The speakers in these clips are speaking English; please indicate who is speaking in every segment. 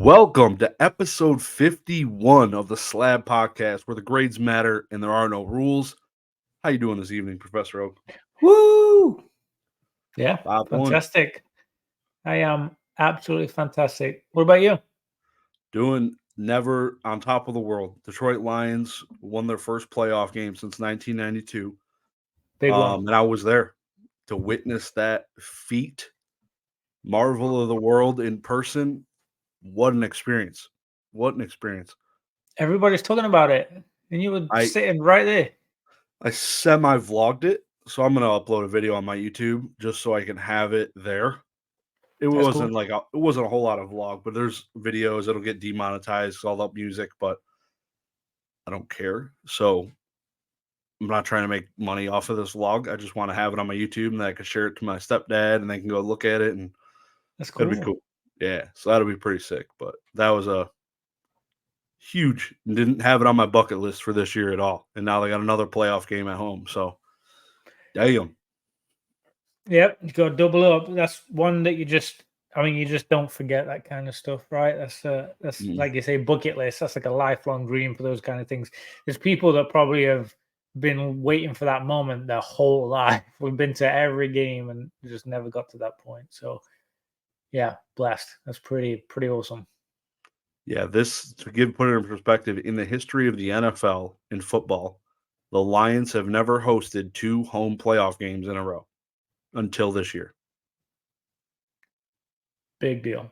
Speaker 1: Welcome to episode 51 of the Slab podcast, where the grades matter and there are no rules. How you doing this evening, Professor Oak?
Speaker 2: Woo! Yeah,
Speaker 1: 5-1.
Speaker 2: fantastic. I am absolutely fantastic. What about you?
Speaker 1: Doing never on top of the world. Detroit Lions won their first playoff game since 1992.
Speaker 2: Big one.
Speaker 1: And I was there to witness that feat, marvel of the world in person. What an experience. What an experience.
Speaker 2: Everybody's talking about it, and you were
Speaker 1: I
Speaker 2: sitting right there.
Speaker 1: I semi-vlogged it, so I'm gonna upload a video on my YouTube just so I can have it there. It
Speaker 2: That's
Speaker 1: wasn't
Speaker 2: cool.
Speaker 1: it wasn't a whole lot of vlog, but there's videos. It'll get demonetized, all that music, but I don't care. So I'm not trying to make money off of this vlog. I just want to have it on my YouTube and then I can share it to my stepdad and they can go look at it and
Speaker 2: That's
Speaker 1: it'll be
Speaker 2: cool.
Speaker 1: cool. Yeah, so that'll be pretty sick. But that was a huge. Didn't have it on my bucket list for this year at all, and now they got another playoff game at home. So damn.
Speaker 2: Yep, you got to double up. That's one that you just don't forget that kind of stuff, right? That's
Speaker 1: Mm.
Speaker 2: like you say, bucket list. That's like a lifelong dream for those kind of things. There's people that probably have been waiting for that moment their whole life. We've been to every game and just never got to that point. So yeah, blessed. That's pretty awesome.
Speaker 1: Yeah, this to put it in perspective, in the history of the NFL in football, the Lions have never hosted 2 home playoff games in a row until this year.
Speaker 2: Big deal.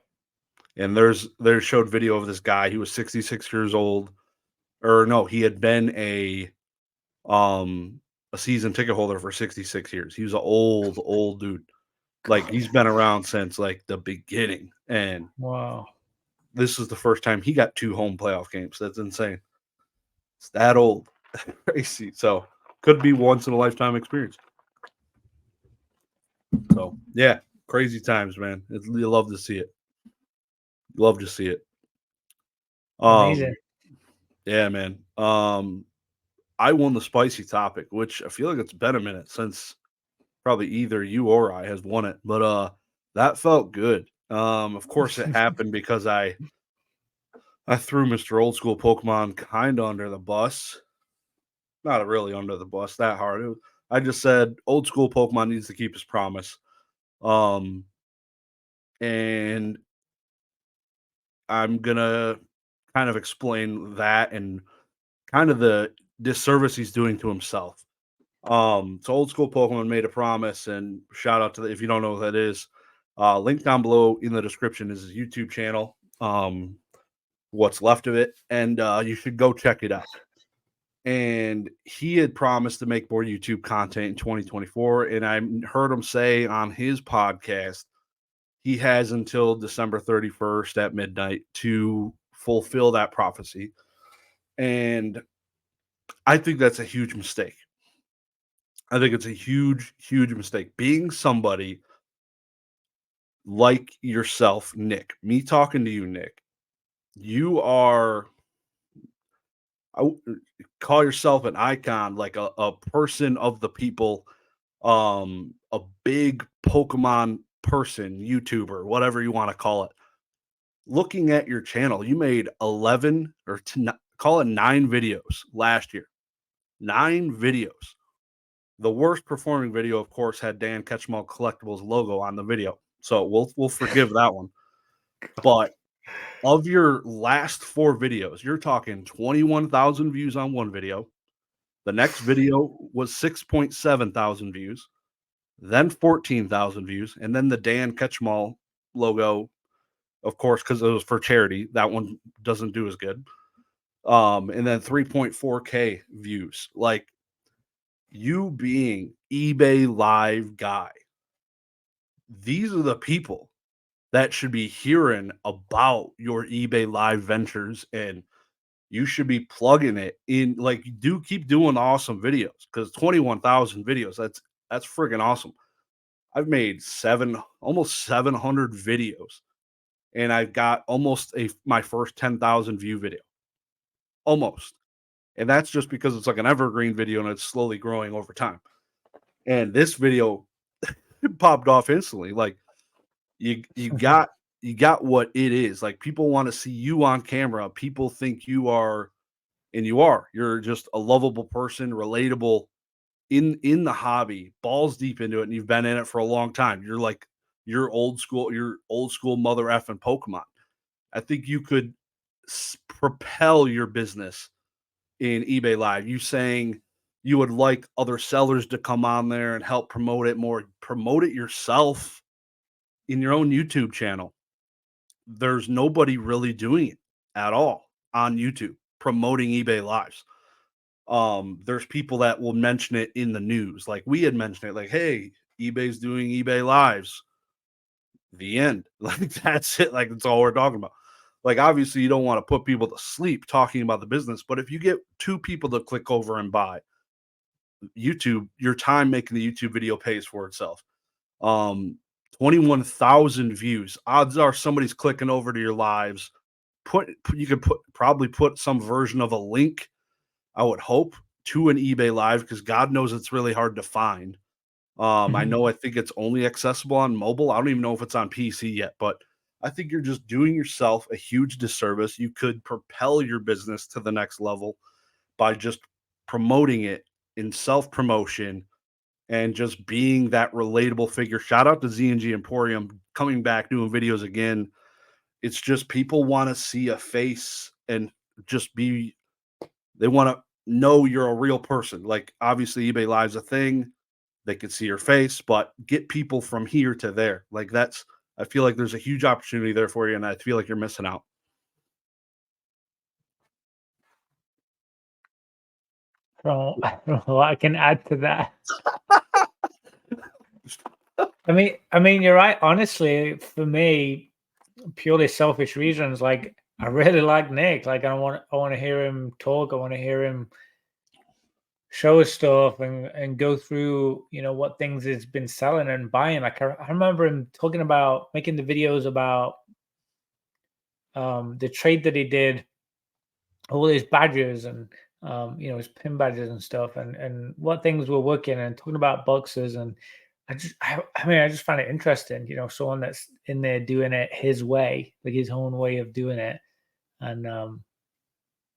Speaker 1: And there's showed video of this guy. He was 66 years old, or no, he had been a season ticket holder for 66 years. He was an old dude. Like he's been around since like the beginning, and
Speaker 2: Wow.
Speaker 1: this is the first time he got 2 home playoff games. That's insane. It's that old. Crazy. So could be once in a lifetime experience. So yeah, crazy times, man. You love to see it. Love to see it.
Speaker 2: Amazing.
Speaker 1: Yeah, man. I won the spicy topic, which I feel like it's been a minute since probably either you or I has won it, but that felt good. Of course it happened because I threw Mr. Old School Pokemon kind of under the bus. Not really under the bus that hard. I just said Old School Pokemon needs to keep his promise. Um, and I'm gonna kind of explain that and kind of the disservice he's doing to himself. So Old School Pokemon made a promise, and shout out to if you don't know what that is, link down below in the description is his YouTube channel. What's left of it, and you should go check it out. And he had promised to make more YouTube content in 2024, and I heard him say on his podcast he has until December 31st at midnight to fulfill that prophecy. And I think that's a huge mistake. I think it's a huge mistake. Being somebody like yourself, Nick, me talking to you, Nick, you are, call yourself an icon, like a person of the people, a big Pokemon person, YouTuber, whatever you want to call it. Looking at your channel, you made 11 or call it 9 videos last year. 9 videos. The worst performing video, of course, had Dan Ketchmall Collectibles logo on the video. So we'll forgive that one. But of your last 4 videos, you're talking 21,000 views on one video. The next video was 6.7 thousand views, then 14,000 views, and then the Dan Ketchmall logo, of course, because it was for charity. That one doesn't do as good. And then 3.4K views. Like you being eBay live guy, these are the people that should be hearing about your eBay live ventures, and you should be plugging it in. Like, do keep doing awesome videos because 21,000 videos, that's freaking awesome. I've made almost 700 videos, and I've got almost my first 10,000 view video, almost. And that's just because it's like an evergreen video and it's slowly growing over time. And this video popped off instantly. Like you you got what it is. Like people want to see you on camera. People think you are, and you are. You're just a lovable person, relatable in the hobby, balls deep into it, and you've been in it for a long time. You're like you're old school mother effing Pokemon. I think you could propel your business in eBay Live. You saying you would like other sellers to come on there and help promote it more, promote it yourself in your own YouTube channel. There's nobody really doing it at all on YouTube promoting eBay Lives. There's people that will mention it in the news, like we had mentioned it, like, hey, eBay's doing eBay Lives. The end. Like that's it. Like that's all we're talking about. Like obviously you don't want to put people to sleep talking about the business, but if you get two people to click over and buy YouTube, your time making the YouTube video pays for itself. 21,000 views. Odds are somebody's clicking over to your lives. You could probably put some version of a link, I would hope, to an eBay Live because God knows it's really hard to find. I think it's only accessible on mobile. I don't even know if it's on PC yet, but I think you're just doing yourself a huge disservice. You could propel your business to the next level by just promoting it in self promotion and just being that relatable figure. Shout out to Z&G Emporium coming back doing videos again. It's just people want to see a face and just be, they want to know you're a real person. Like obviously eBay Live's a thing. They could see your face, but get people from here to there. Like that's, I feel like there's a huge opportunity there for you, and I feel like you're missing out.
Speaker 2: I don't know what I can add to that. I mean, you're right. Honestly, for me, purely selfish reasons, like I really like Nick. Like I want to hear him talk. I want to hear him show us stuff and go through, you know, what things he's been selling and buying. Like I remember him talking about making the videos about the trade that he did, all his badges and you know, his pin badges and stuff, and what things were working, and talking about boxes. And I mean, I just find it interesting, you know, someone that's in there doing it his way, like his own way of doing it. And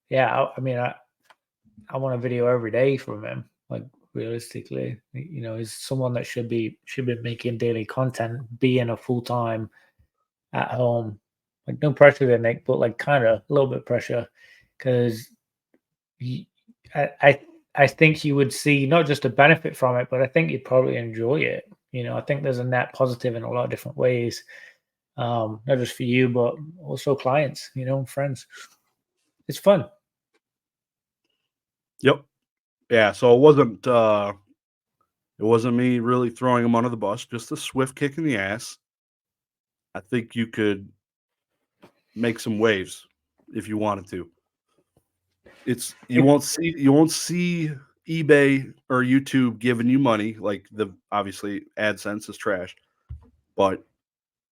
Speaker 2: yeah, I mean, I want a video every day from him. Like realistically, you know, he's someone that should be making daily content, being a full time at home. Like no pressure there, Nick, but like kind of a little bit pressure because I think you would see not just a benefit from it, but I think you'd probably enjoy it. You know, I think there's a net positive in a lot of different ways, not just for you, but also clients, you know, friends. It's fun.
Speaker 1: Yep. Yeah. So it wasn't me really throwing him under the bus, just a swift kick in the ass. I think you could make some waves if you wanted to. It's you won't see eBay or YouTube giving you money, like the obviously AdSense is trash, but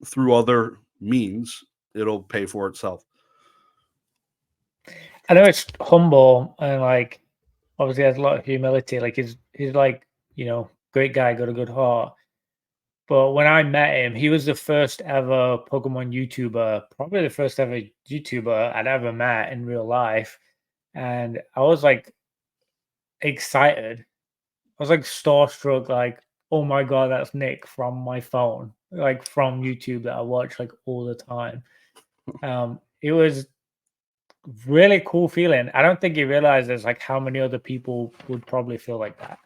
Speaker 1: through other means, it'll pay for itself.
Speaker 2: I know it's humble and like obviously has a lot of humility. Like he's like, you know, great guy, got a good heart. But when I met him, he was the first ever Pokemon YouTuber, probably the first ever YouTuber I'd ever met in real life. And I was like excited. I was like starstruck, like, oh my God, that's Nick from my phone, like from YouTube that I watch like all the time. It was really cool feeling. I don't think he realizes like how many other people would probably feel like that.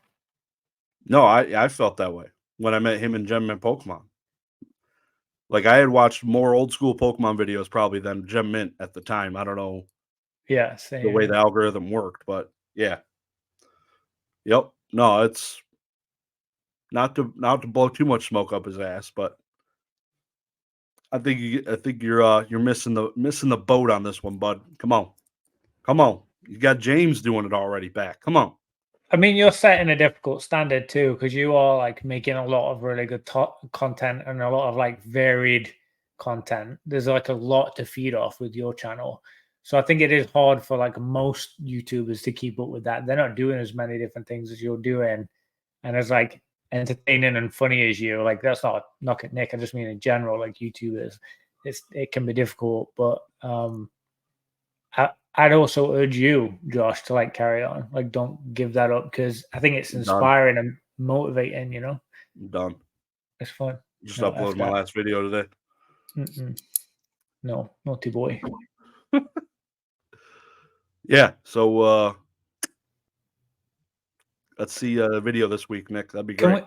Speaker 1: No, I felt that way when I met him in Gem Mint Pokemon. Like I had watched more old school Pokemon videos probably than Gem Mint at the time. I don't know
Speaker 2: Yeah,
Speaker 1: the way
Speaker 2: same.
Speaker 1: the algorithm worked, but yeah. Yep. No, it's not to blow too much smoke up his ass, but I think you're missing the boat on this one, bud. Come on. Come on. You got James doing it already back. Come on.
Speaker 2: I mean, you're setting a difficult standard too, because you are like making a lot of really good content and a lot of like varied content. There's like a lot to feed off with your channel. So I think it is hard for like most YouTubers to keep up with that. They're not doing as many different things as you're doing. And as like entertaining and funny as you, like that's not knock at Nick. I just mean in general, like YouTubers. it can be difficult, but I'd also urge you, Josh, to like carry on. Like, don't give that up, because I think it's inspiring and motivating. You know,
Speaker 1: I'm done.
Speaker 2: it's fun.
Speaker 1: Just
Speaker 2: No,
Speaker 1: upload my last video today.
Speaker 2: No, naughty boy.
Speaker 1: Yeah. So let's see a video this week, Nick. That'd be great.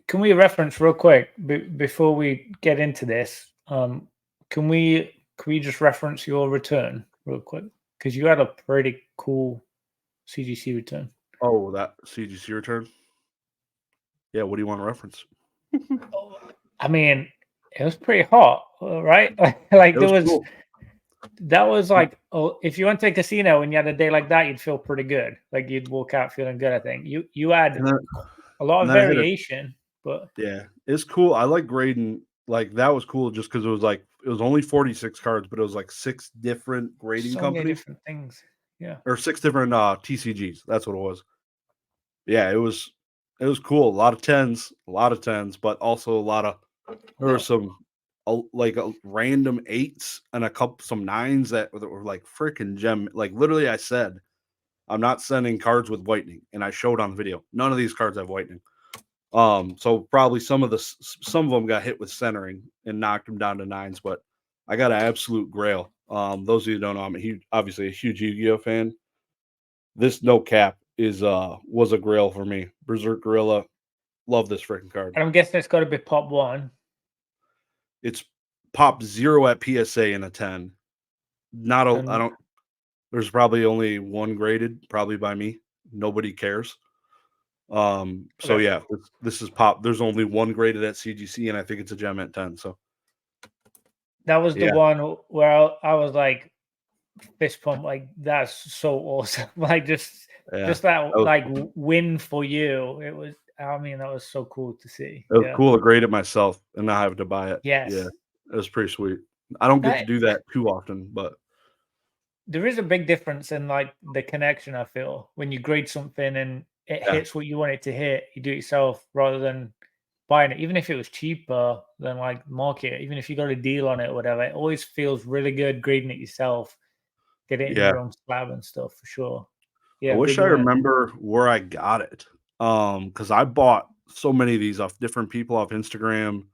Speaker 2: Can we reference real quick before we get into this? Can we just reference your return real quick, because you had a pretty cool CGC return.
Speaker 1: Oh, that CGC return. Yeah. What do you want to reference?
Speaker 2: I mean, it was pretty hot, right? Like there was. Cool. That was like, oh, if you went to a casino and you had a day like that, you'd feel pretty good. Like you'd walk out feeling good. I think you had a lot of variation, but
Speaker 1: yeah, it's cool. I like grading. Like that was cool just because it was only 46 cards, but it was like 6 different grading companies,
Speaker 2: different things. Yeah,
Speaker 1: or 6 different TCGs. That's what it was. Yeah, it was cool. A lot of tens, but also a lot of there were some random 8s and some 9s that were like freaking gem. Like literally, I said, I'm not sending cards with whitening, and I showed on the video. None of these cards have whitening. So probably some of them got hit with centering and knocked them down to 9s, but I got an absolute grail. Those of you who don't know, I'm obviously a huge Yu-Gi-Oh fan. This no cap was a grail for me. Berserk Gorilla, love this freaking card.
Speaker 2: And I'm guessing it's got to be pop 1.
Speaker 1: It's pop 0 at PSA and a 10. There's probably only 1 graded, probably by me. Nobody cares. So yeah, this is pop. There's only 1 graded at CGC, and I think it's a gem at 10. So
Speaker 2: that was the one where I was like fist pump, like that's so awesome. Like just that like win for you. It was, I mean, that was so cool to see.
Speaker 1: It was cool to grade it myself and not have to buy it.
Speaker 2: Yes.
Speaker 1: Yeah, it was pretty sweet. I don't get to do that too often, but
Speaker 2: there is a big difference in like the connection, I feel, when you grade something and it hits what you want it to hit. You do it yourself rather than buying it, even if it was cheaper than like market, even if you got a deal on it or whatever. It always feels really good grading it yourself, get it in your own slab and stuff, for sure. Yeah,
Speaker 1: I wish I remember where I got it, because I bought so many of these off different people off Instagram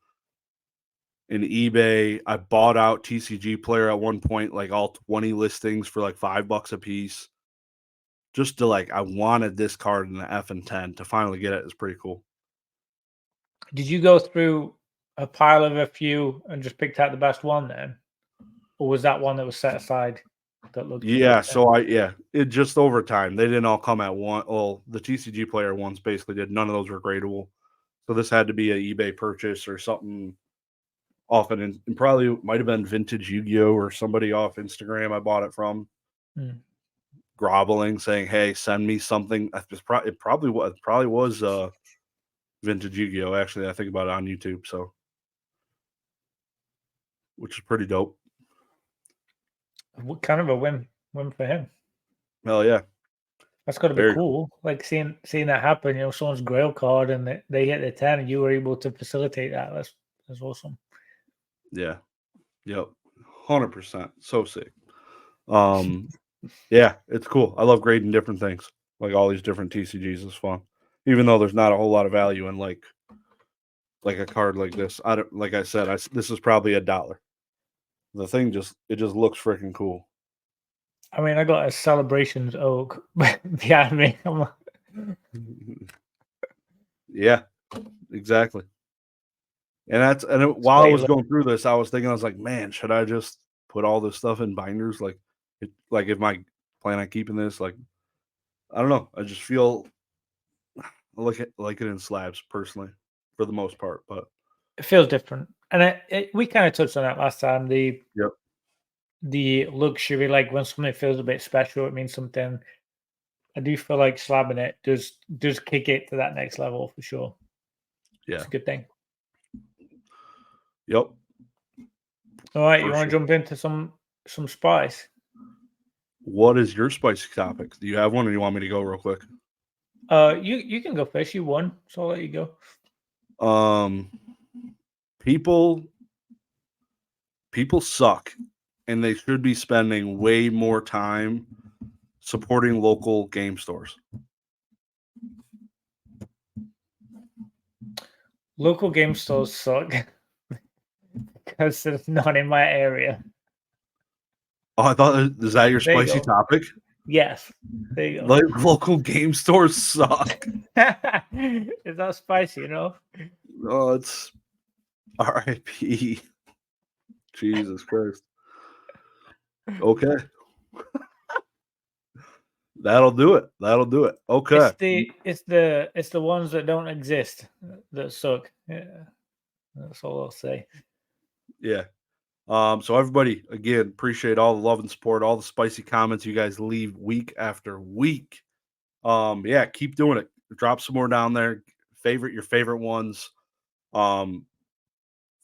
Speaker 1: and eBay. I bought out TCG Player at one point, like all 20 listings for like $5 a piece. Just to I wanted this card in the F and 10. To finally get it is pretty cool.
Speaker 2: Did you go through a pile of a few and just picked out the best one then? Or was that one that was set aside that looked
Speaker 1: so it just over time. They didn't all come at one. Well, the TCG Player ones basically did. None of those were gradable. So this had to be an eBay purchase or something often, and probably might have been Vintage Yu-Gi-Oh or somebody off Instagram I bought it from. Groveling, saying, "Hey, send me something." It probably was Vintage Yu-Gi-Oh. Actually, I think about it on YouTube, so which is pretty dope.
Speaker 2: What kind of a win for him?
Speaker 1: Hell yeah,
Speaker 2: that's got to be cool. Like seeing that happen. You know, someone's grail card and they hit the 10, and you were able to facilitate that. That's awesome.
Speaker 1: Yeah, yep, 100%. So sick. Yeah, it's cool. I love grading different things. Like all these different TCGs is fun. Even though there's not a whole lot of value in like a card like this. Like I said, this is probably $1. The thing just looks freaking cool.
Speaker 2: I mean, I got a Celebrations Oak behind me.
Speaker 1: Yeah, exactly. And while I was going through this, I was thinking, I was like, man, should I just put all this stuff in binders? Like if my plan on keeping this, like, I don't know. I just feel I like it in slabs personally, for the most part, but
Speaker 2: it feels different. And we kind of touched on that last time. The luxury, like when something feels a bit special, it means something. I do feel like slabbing it does kick it to that next level for sure. Yeah, it's a good thing.
Speaker 1: Yep.
Speaker 2: All right, you want to jump into some spice?
Speaker 1: What is your spicy topic? Do you have one, or do you want me to go real quick?
Speaker 2: You can go first. You won, so I'll let you go.
Speaker 1: People people suck, and they should be spending way more time supporting local game stores.
Speaker 2: Local game stores suck because it's not in my area.
Speaker 1: Oh, I thought, is that your
Speaker 2: There you
Speaker 1: spicy
Speaker 2: go.
Speaker 1: topic?
Speaker 2: Yes. There you go.
Speaker 1: Like, local game stores suck.
Speaker 2: Is that spicy, you know?
Speaker 1: Oh, it's RIP. Jesus Christ. Okay. That'll do it. That'll do it. Okay.
Speaker 2: It's the ones that don't exist that suck. Yeah. That's all I'll say.
Speaker 1: Yeah. So everybody, again, appreciate all the love and support, all the spicy comments you guys leave week after week. Yeah, keep doing it. Drop some more down there. Favorite your favorite ones.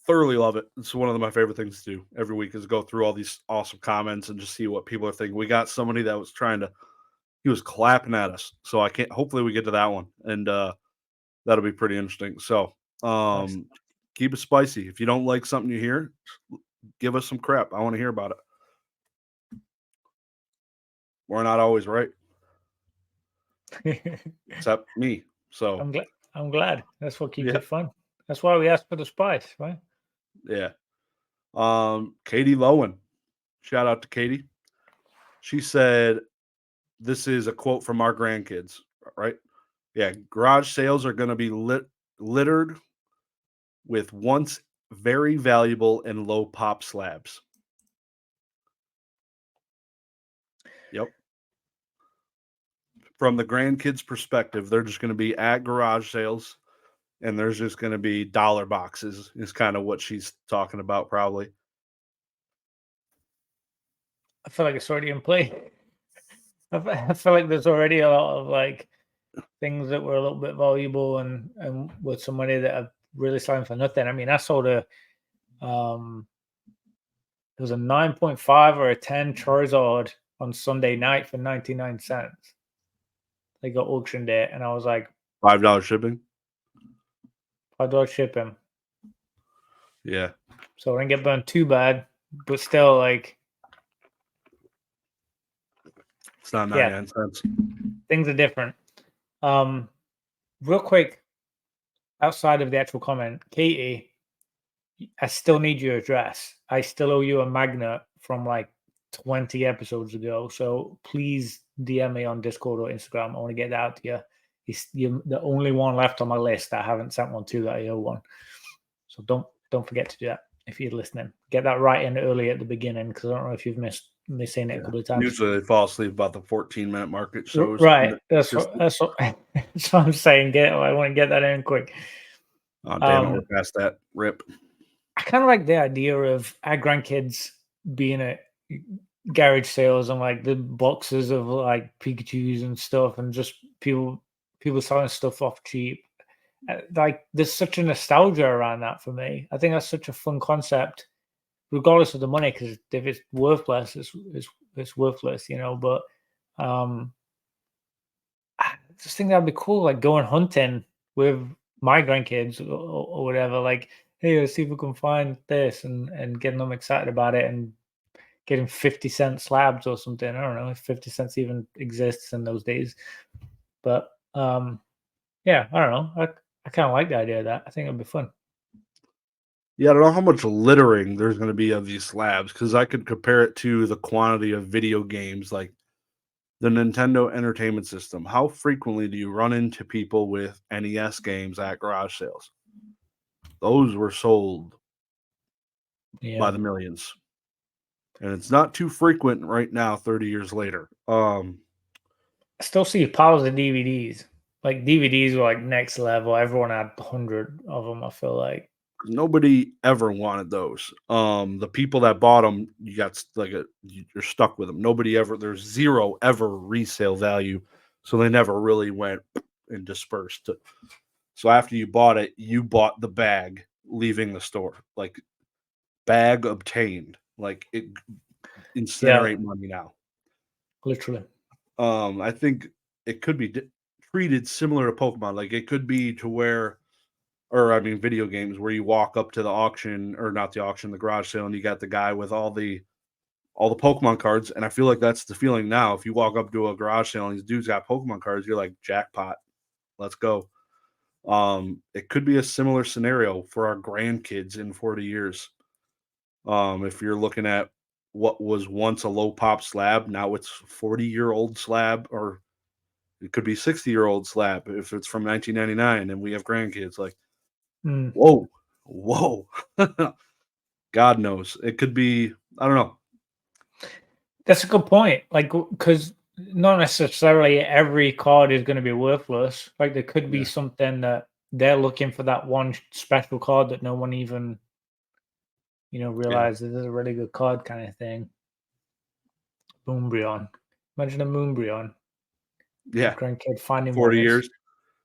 Speaker 1: Thoroughly love it. It's one of my favorite things to do every week is go through all these awesome comments and just see what people are thinking. We got somebody that was he was clapping at us. So I can't, hopefully we get to that one, and that'll be pretty interesting. So
Speaker 2: Nice.
Speaker 1: keep it spicy. If you don't like something you hear, give us some crap. I want to hear about it. We're not always right, except me. So
Speaker 2: I'm glad. That's what keeps it fun. That's why we asked for the spice, right?
Speaker 1: Yeah. Katie Lowen. Shout out to Katie. She said, this is a quote from our grandkids, right? Yeah. Garage sales are going to be littered with once very valuable and low pop slabs. Yep. From the grandkids' perspective, they're just going to be at garage sales, and there's just going to be dollar boxes, is kind of what she's talking about, probably.
Speaker 2: I feel like it's already in play. I feel like there's already a lot of like things that were a little bit valuable and with some money that are really selling for nothing. I mean, I sold it was a 9.5 or a 10 Charizard on Sunday night for 99 cents. They got auctioned it, and I was like,
Speaker 1: $5 shipping.
Speaker 2: $5 shipping.
Speaker 1: Yeah.
Speaker 2: So I didn't get burned too bad, but still, like,
Speaker 1: it's not 99 cents.
Speaker 2: Things are different. Real quick, outside of the actual comment, Katie, I still need your address. I still owe you a magnet from like 20 episodes ago. So please DM me on Discord or Instagram. I want to get that out to you. You're the only one left on my list that I haven't sent one to that I owe one. So don't forget to do that if you're listening. Get that right in early at the beginning, because I don't know if you've missing it a couple of times.
Speaker 1: Usually they fall asleep about the 14-minute mark. It shows.
Speaker 2: Right. That's what I'm saying. I want to get that in quick.
Speaker 1: Oh, damn it. We're past that. Rip.
Speaker 2: I kind of like the idea of our grandkids being at garage sales and like the boxes of like Pikachus and stuff, and just people selling stuff off cheap. Like, there's such a nostalgia around that for me. I think that's such a fun concept, regardless of the money, because if it's worthless, it's worthless, you know. But I just think that'd be cool, like going hunting with my grandkids or whatever. Like, hey, let's see if we can find this, and getting them excited about it, and getting 50-cent slabs or something. I don't know if 50 cents even exists in those days, but yeah, I don't know. I kind of like the idea of that. I think it'd be fun.
Speaker 1: Yeah, I don't know how much littering there's going to be of these slabs, because I could compare it to the quantity of video games, like the Nintendo Entertainment System. How frequently do you run into people with NES games at garage sales? Those were sold by the millions. And it's not too frequent right now, 30 years later.
Speaker 2: I still see piles of DVDs. Like, DVDs were like next level. Everyone had 100 of them, I feel like.
Speaker 1: Nobody ever wanted those. The people that bought them, you're stuck with them. Nobody ever, there's zero ever resale value. So they never really went and dispersed. So after you bought it, you bought the bag leaving the store. Like, bag obtained. Like, it incinerate money now.
Speaker 2: Literally.
Speaker 1: I think it could be treated similar to Pokemon. Like, it could be to where or I mean video games where you walk up to the auction, or not the auction, the garage sale, and you got the guy with all the Pokemon cards, and I feel like that's the feeling now. If you walk up to a garage sale and these dudes got Pokemon cards, you're like, jackpot, let's go. It could be a similar scenario for our grandkids in 40 years. If you're looking at what was once a low pop slab, now it's 40-year-old slab, or it could be 60-year-old slab if it's from 1999 and we have grandkids. Like,
Speaker 2: Mm.
Speaker 1: whoa, whoa. God knows. It could be, I don't know.
Speaker 2: That's a good point. Like, because not necessarily every card is going to be worthless. Like, there could be
Speaker 1: Yeah.
Speaker 2: something that they're looking for, that one special card that no one even,
Speaker 1: Yeah.
Speaker 2: realizes is a really good card, kind of thing. Moonbreon. Imagine a Moonbreon.
Speaker 1: Yeah.
Speaker 2: Grandkid finding
Speaker 1: 40
Speaker 2: one
Speaker 1: years.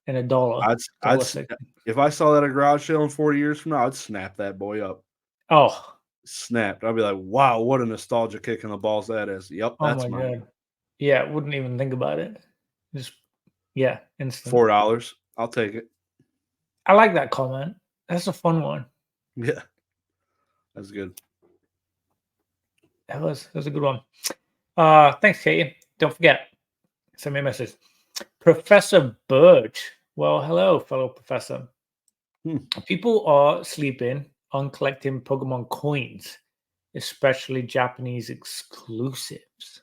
Speaker 2: in a dollar.
Speaker 1: I'd
Speaker 2: Dollar six.
Speaker 1: if I saw that at a garage sale in 40 years from now, I'd snap that boy up.
Speaker 2: Oh,
Speaker 1: Snapped. I'd be like, wow, what a nostalgia kick in the balls that is. Yep,
Speaker 2: oh
Speaker 1: that's
Speaker 2: my
Speaker 1: mine.
Speaker 2: god. Yeah, wouldn't even think about it. Just yeah, instant.
Speaker 1: $4. I'll take it.
Speaker 2: I like that comment. That's a fun one.
Speaker 1: Yeah. That's good.
Speaker 2: That was a good one. Thanks, Katie. Don't forget, send me a message. Professor Birch. Well, hello, fellow professor. People are sleeping on collecting Pokemon coins, especially Japanese exclusives.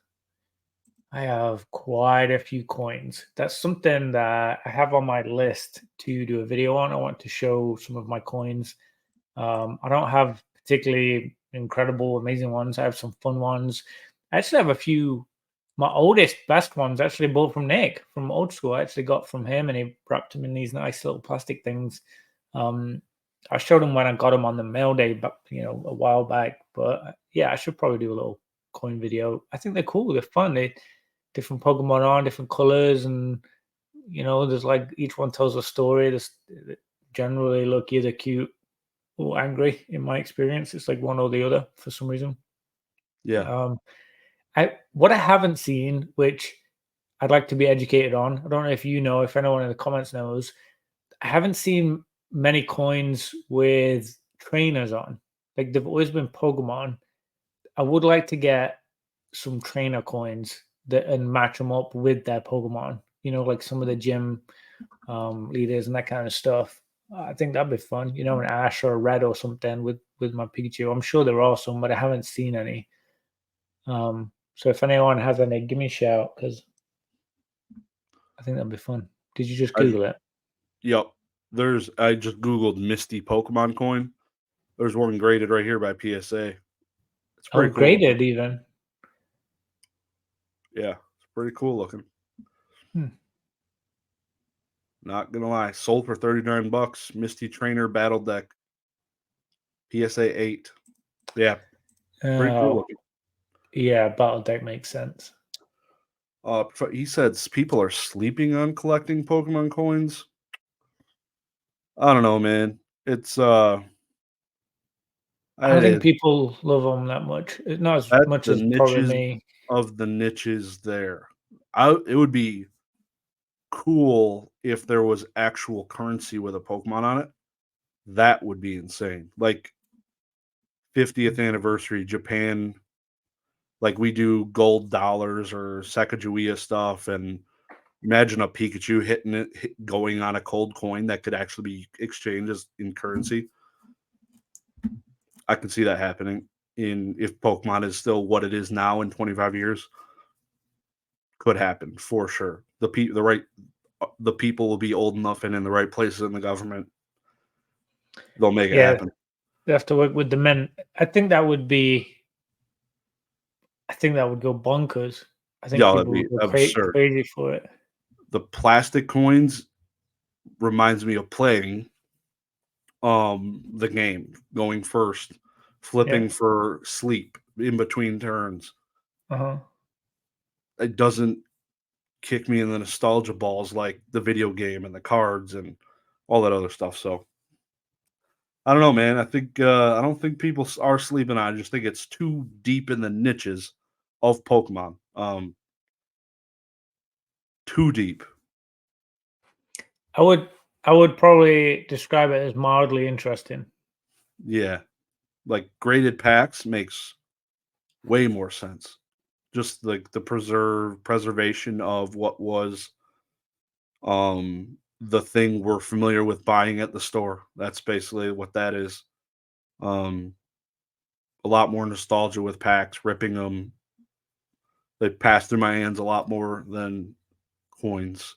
Speaker 2: I have quite a few coins. That's something that I have on my list to do a video on. I want to show some of my coins. I don't have particularly incredible, amazing ones. I have some fun ones. I actually have a few. My oldest, best ones actually bought from Nick from old school. I actually got from him, and he wrapped them in these nice little plastic things. I showed him when I got them on the mail day, but a while back. But yeah, I should probably do a little coin video. I think they're cool. They're fun. They different Pokemon on different colors, and there's like each one tells a story. They generally look either cute or angry. In my experience, it's like one or the other for some reason.
Speaker 1: Yeah.
Speaker 2: What I haven't seen, which I'd like to be educated on. I don't know if if anyone in the comments knows. I haven't seen many coins with trainers on. Like, they've always been Pokemon. I would like to get some trainer coins and match them up with their Pokemon. Like some of the gym leaders and that kind of stuff. I think that'd be fun. An Ash or a Red or something with my Pikachu. I'm sure they're awesome, but I haven't seen any. So if anyone has any, give me a shout, because I think that'd be fun. Did you just Google it?
Speaker 1: Yep. I just Googled Misty Pokemon coin. There's one graded right here by PSA. It's pretty cool.
Speaker 2: Graded even.
Speaker 1: Yeah, it's pretty cool looking.
Speaker 2: Hmm.
Speaker 1: Not gonna lie. Sold for $39. Misty Trainer Battle Deck. PSA 8. Yeah. Pretty cool looking.
Speaker 2: Yeah, Battle Deck makes sense.
Speaker 1: He said people are sleeping on collecting Pokemon coins. I don't know, man. It's
Speaker 2: I don't think people love them that much. Not as
Speaker 1: that's
Speaker 2: much
Speaker 1: the
Speaker 2: as probably
Speaker 1: niches
Speaker 2: me.
Speaker 1: of the niches there. It would be cool if there was actual currency with a Pokemon on it. That would be insane. Like 50th anniversary Japan, like we do gold dollars or Sacagawea stuff, and imagine a Pikachu hitting it, going on a cold coin that could actually be exchanged as in currency. I can see that happening if Pokemon is still what it is now in 25 years. Could happen for sure. The people will be old enough and in the right places in the government. They'll make it happen.
Speaker 2: They have to work with the men. I think that would go bonkers. I think
Speaker 1: Yeah, that'd
Speaker 2: people
Speaker 1: be
Speaker 2: would go
Speaker 1: absurd.
Speaker 2: crazy for it.
Speaker 1: The plastic coins reminds me of playing the game, going first, flipping for sleep in between turns. It doesn't kick me in the nostalgia balls like the video game and the cards and all that other stuff. So I don't know, man. I don't think people are sleeping on it. I just think it's too deep in the niches of Pokemon. Too deep.
Speaker 2: I would I would probably describe it as mildly interesting.
Speaker 1: Yeah, like graded packs makes way more sense. Just like the preservation of what was the thing we're familiar with buying at the store. That's basically what that is. Um a lot more nostalgia with packs, ripping them. They pass through my hands a lot more than coins.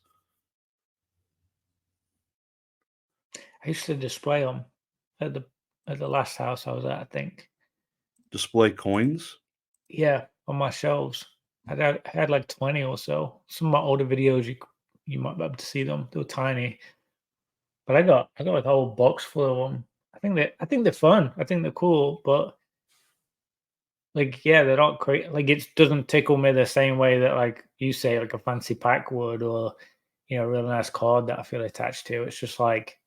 Speaker 2: I used to display them at the last house I was at, I think.
Speaker 1: Display coins.
Speaker 2: Yeah, on my shelves. I had like 20 or so. Some of my older videos, you might be able to see them. They were tiny, but I got like a whole box full of them. I think they're fun. I think they're cool, but like yeah, they're not great. Like it doesn't tickle me the same way that like you say like a fancy pack would, or a really nice card that I feel attached to. It's just like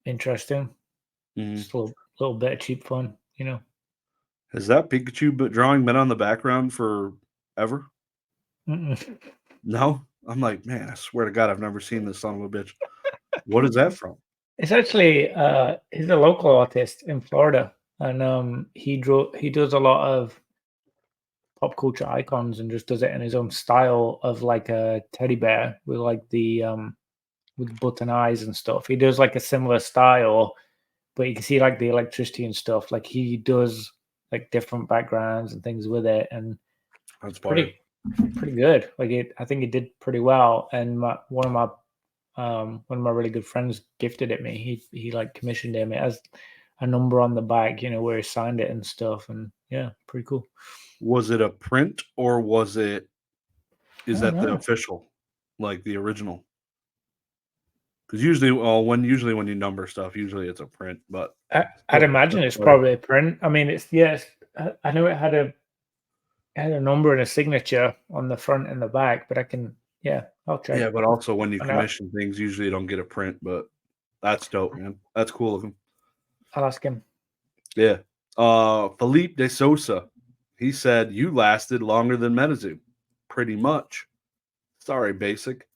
Speaker 2: interesting.
Speaker 1: Mhm.
Speaker 2: Just a little bit of cheap fun.
Speaker 1: Has that Pikachu drawing been on the background for ever?
Speaker 2: Mm-mm.
Speaker 1: No? I'm like, man, I swear to God, I've never seen this son of a bitch. What is that from?
Speaker 2: It's actually he's a local artist in Florida, and he does a lot of pop culture icons and just does it in his own style of like a teddy bear with like the with button eyes and stuff. He does like a similar style, but you can see like the electricity and stuff. Like he does like different backgrounds and things with it, and
Speaker 1: That's
Speaker 2: it's
Speaker 1: fire.
Speaker 2: pretty good. I think it did pretty well. And one of my really good friends gifted it me. He like commissioned him. It has a number on the back, where he signed it and stuff. And yeah, pretty cool.
Speaker 1: Was it a print or
Speaker 2: I
Speaker 1: is
Speaker 2: don't
Speaker 1: that the
Speaker 2: know.
Speaker 1: official, like the original? Because usually, well, when you number stuff, usually it's a print, but
Speaker 2: I'd
Speaker 1: still,
Speaker 2: imagine
Speaker 1: that's
Speaker 2: it's
Speaker 1: fire.
Speaker 2: probably a print. I mean, it's yes. I know it had a number and a signature on the front and the back, but yeah, I'll check.
Speaker 1: Yeah, but also when you
Speaker 2: Find out.
Speaker 1: commission things, usually you don't get a print, but that's dope, man. That's cool of him.
Speaker 2: I'll ask him.
Speaker 1: Yeah. Felipe de Sosa, he said you lasted longer than Medizu. Pretty much. Sorry, basic.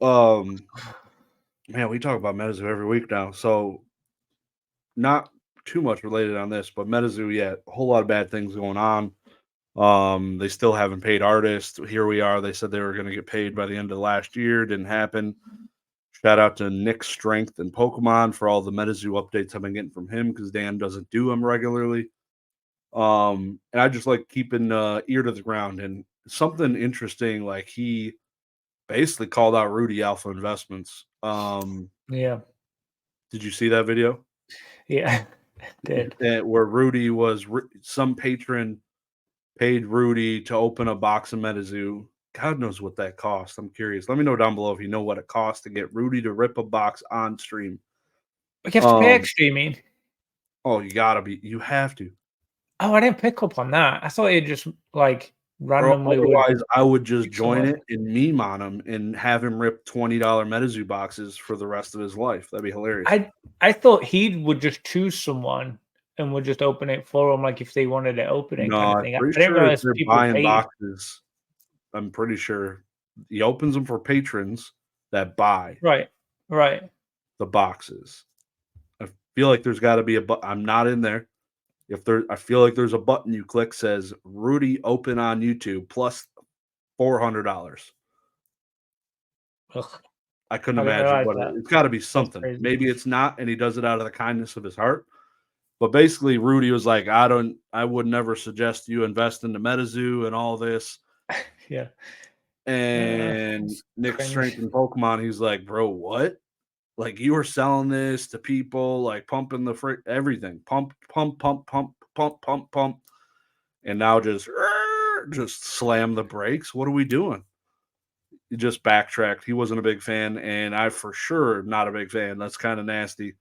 Speaker 1: Um, man, we talk about Medizu every week now, so not too much related on this, but Medizu, yeah, a whole lot of bad things going on. They still haven't paid artists. Here we are. They said they were going to get paid by the end of last year. Didn't happen. Shout out to Nick Strength and Pokemon for all the Medizu updates I've been getting from him because Dan doesn't do them regularly. And I just like keeping ear to the ground. And something interesting, like he basically called out Rudy Alpha Investments.
Speaker 2: Yeah,
Speaker 1: Did you see that video?
Speaker 2: yeah, did.
Speaker 1: Where Rudy was some patron paid Rudy to open a box of Metazoo. God knows what that cost. I'm curious. Let me know down below if you know what it costs to get Rudy to rip a box on stream.
Speaker 2: We have to pay
Speaker 1: Um,
Speaker 2: extra, you mean?
Speaker 1: oh, you have to.
Speaker 2: Oh, I didn't pick up on that. I thought it just like
Speaker 1: Or
Speaker 2: randomly would
Speaker 1: otherwise, I would just
Speaker 2: pick
Speaker 1: join
Speaker 2: someone.
Speaker 1: it and meme on him and have him rip $20 Metazoo boxes for the rest of his life. That'd be hilarious.
Speaker 2: I thought he would just choose someone and would just open it for them, like if they wanted it opening
Speaker 1: No,
Speaker 2: kind of
Speaker 1: I'm
Speaker 2: thing. I
Speaker 1: pretty
Speaker 2: didn't
Speaker 1: sure if
Speaker 2: realize
Speaker 1: they're
Speaker 2: people
Speaker 1: buying
Speaker 2: paid.
Speaker 1: boxes, I'm pretty sure he opens them for patrons that buy
Speaker 2: Right, right.
Speaker 1: the boxes. I feel like there's got to be a but. I'm not in there. If there, I feel like there's a button you click says Rudy open on YouTube plus $400.
Speaker 2: Ugh,
Speaker 1: I couldn't
Speaker 2: I didn't
Speaker 1: imagine
Speaker 2: realize
Speaker 1: what
Speaker 2: that.
Speaker 1: it's got to be
Speaker 2: That's
Speaker 1: something.
Speaker 2: crazy.
Speaker 1: Maybe it's not, and he does it out of the kindness of his heart. But basically, Rudy was like, I would never suggest you invest in the MetaZoo and all this.
Speaker 2: Yeah.
Speaker 1: And
Speaker 2: It's
Speaker 1: Nick
Speaker 2: cringe.
Speaker 1: Strength and Pokemon, he's like, bro, what? Like you were selling this to people, like pumping everything, pump, pump, pump, pump, pump, pump, pump, and now just slam the brakes. What are we doing? He just backtracked. He wasn't a big fan, and I for sure am not a big fan. That's kind of nasty.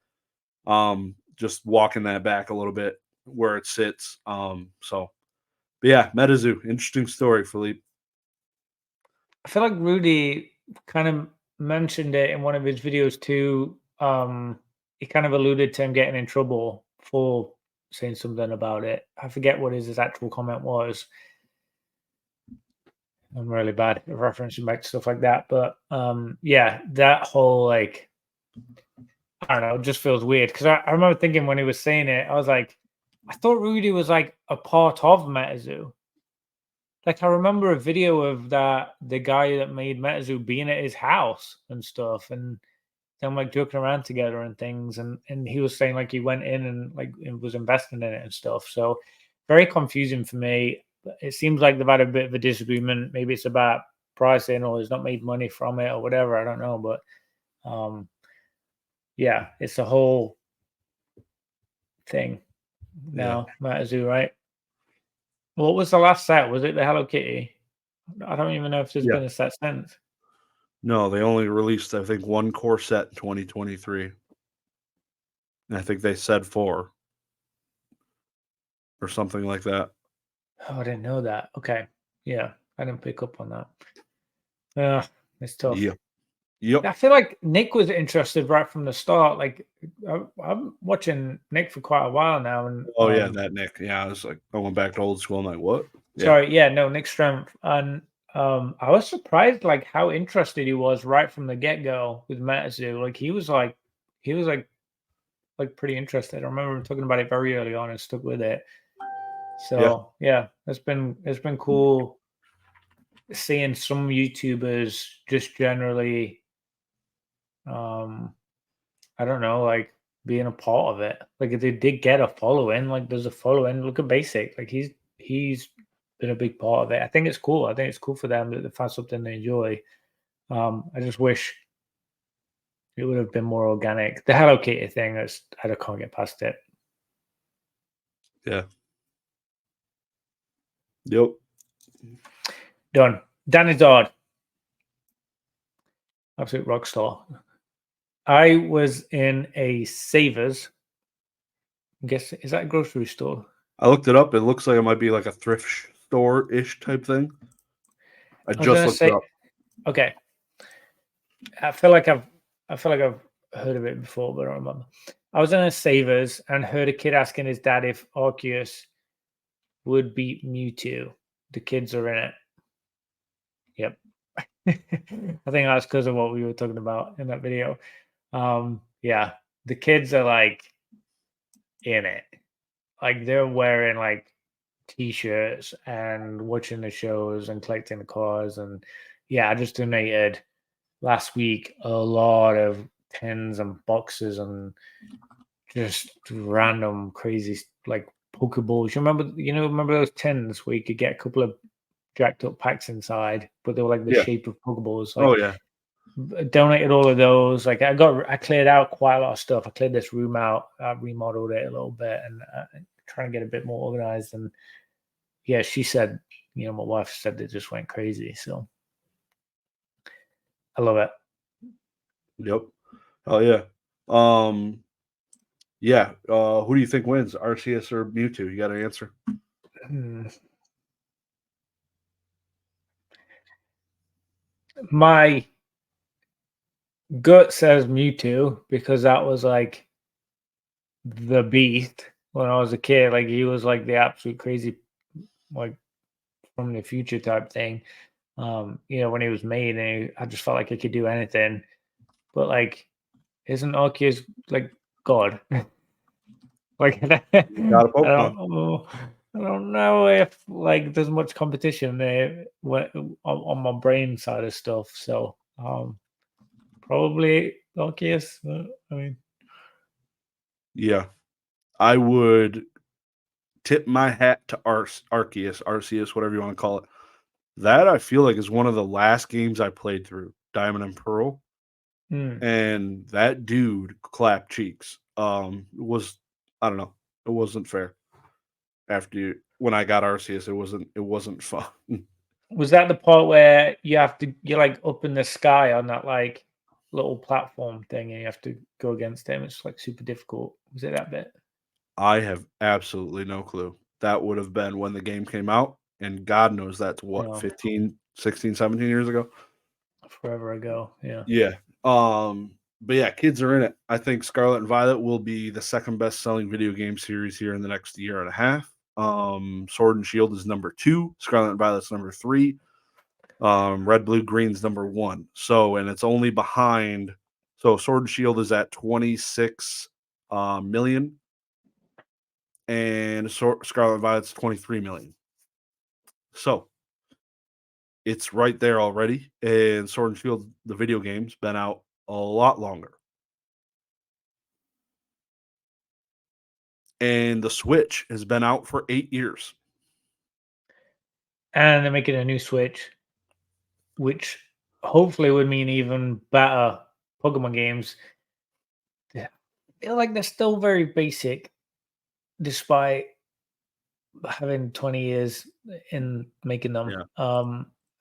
Speaker 1: Just walking that back a little bit where it sits. But yeah, MetaZoo, interesting story, Philippe.
Speaker 2: I feel like Rudy kind of mentioned it in one of his videos too. He kind of alluded to him getting in trouble for saying something about it. I forget what his actual comment was. I'm really bad at referencing back to stuff like that. But yeah, that whole like, I don't know, it just feels weird because I remember thinking when he was saying it, I was like, I thought Rudy was like a part of MetaZoo. Like I remember a video of the guy that made MetaZoo being at his house and stuff, and them like joking around together and things, and he was saying like he went in and like and was investing in it and stuff. So very confusing for me. It seems like they've had a bit of a disagreement. Maybe it's about pricing or he's not made money from it or whatever. I don't know, but yeah, it's a whole thing now. MetaZoo, right? What was the last set? Was it the Hello Kitty? I don't even know if there's
Speaker 1: Yeah.
Speaker 2: been a set since.
Speaker 1: No, they only released, I think, one core set in 2023. And I think they said 4 or something like that.
Speaker 2: Oh, I didn't know that. Okay. Yeah, I didn't pick up on that. Yeah, it's tough.
Speaker 1: Yep. Yep.
Speaker 2: I feel like Nick was interested right from the start. Like I'm watching Nick for quite a while now, and
Speaker 1: Oh yeah, that Nick. Yeah, I was like, I went back to old school. I'm like, what? Yeah.
Speaker 2: sorry, yeah, no, Nick Strength, and I was surprised like how interested he was right from the get go with MetaZoo. Like he was like pretty interested. I remember him talking about it very early on and stuck with it. So yeah, it's been cool seeing some YouTubers just generally I don't know, like being a part of it. Like if they did get a following, like there's a following. Look at Basic, like he's been a big part of it. I think it's cool. I think it's cool for them that they find something they enjoy. I just wish it would have been more organic. The Hello Kitty thing, I can't get past it.
Speaker 1: Yeah. Yep.
Speaker 2: Done. Danny Dodd, absolute rock star. I was in a Savers. I guess is that a grocery store?
Speaker 1: I looked it up. It looks like it might be like a thrift store ish type thing. I just looked it up.
Speaker 2: Okay. I feel like I've heard of it before, but I don't remember. I was in a Savers and heard a kid asking his dad if Arceus would beat Mewtwo. The kids are in it. Yep. I think that's because of what we were talking about in that video. Yeah, the kids are like in it. Like they're wearing like t-shirts and watching the shows and collecting the cars. And yeah, I just donated last week a lot of pins and boxes and just random crazy like Pokeballs. Remember those tins where you could get a couple of jacked up packs inside, but they were like the shape of Pokeballs. Like,
Speaker 1: oh yeah.
Speaker 2: Donated all of those. Like I cleared out quite a lot of stuff. I cleared this room out. I remodeled it a little bit and trying to get a bit more organized. And yeah, she said, my wife said it just went crazy. So I love it.
Speaker 1: Yep. Oh yeah. Yeah. Who do you think wins, Arceus or Mewtwo? You got an answer?
Speaker 2: My gut says Mewtwo because that was like the beast when I was a kid. Like he was like the absolute crazy, like from the future type thing. When he was made, and I just felt like he could do anything. But like, isn't Arceus like God? Like,
Speaker 1: Got a Pokemon.
Speaker 2: I don't know if like there's much competition there on my brain side of stuff. So probably Arceus. I mean,
Speaker 1: yeah, I would tip my hat to Arceus, whatever you want to call it. That I feel like is one of the last games I played through, Diamond and Pearl, and that dude clapped cheeks. Was I don't know, it wasn't fair. When I got Arceus, it wasn't fun.
Speaker 2: Was that the part where you're like up in the sky on that like little platform thing, and you have to go against him? It's like super difficult. Was it that bit?
Speaker 1: I have absolutely no clue. That would have been when the game came out, and God knows that's what, 15, 16, 17 years ago?
Speaker 2: Forever ago, yeah.
Speaker 1: Yeah. But yeah, kids are in it. I think Scarlet and Violet will be the second best selling video game series here in the next year and a half. Sword and Shield is number 2. Scarlet and Violet's number 3. Red, blue, green's number 1. So, and it's only behind. So, Sword and Shield is at 26 million, and Scarlet and Violet's 23 million. So, it's right there already. And Sword and Shield, the video game's been out a lot longer. And the Switch has been out for 8 years.
Speaker 2: And they're making a new Switch, which hopefully would mean even better Pokemon games. Yeah, I feel like they're still very basic, despite having 20 years in making them.
Speaker 1: Yeah.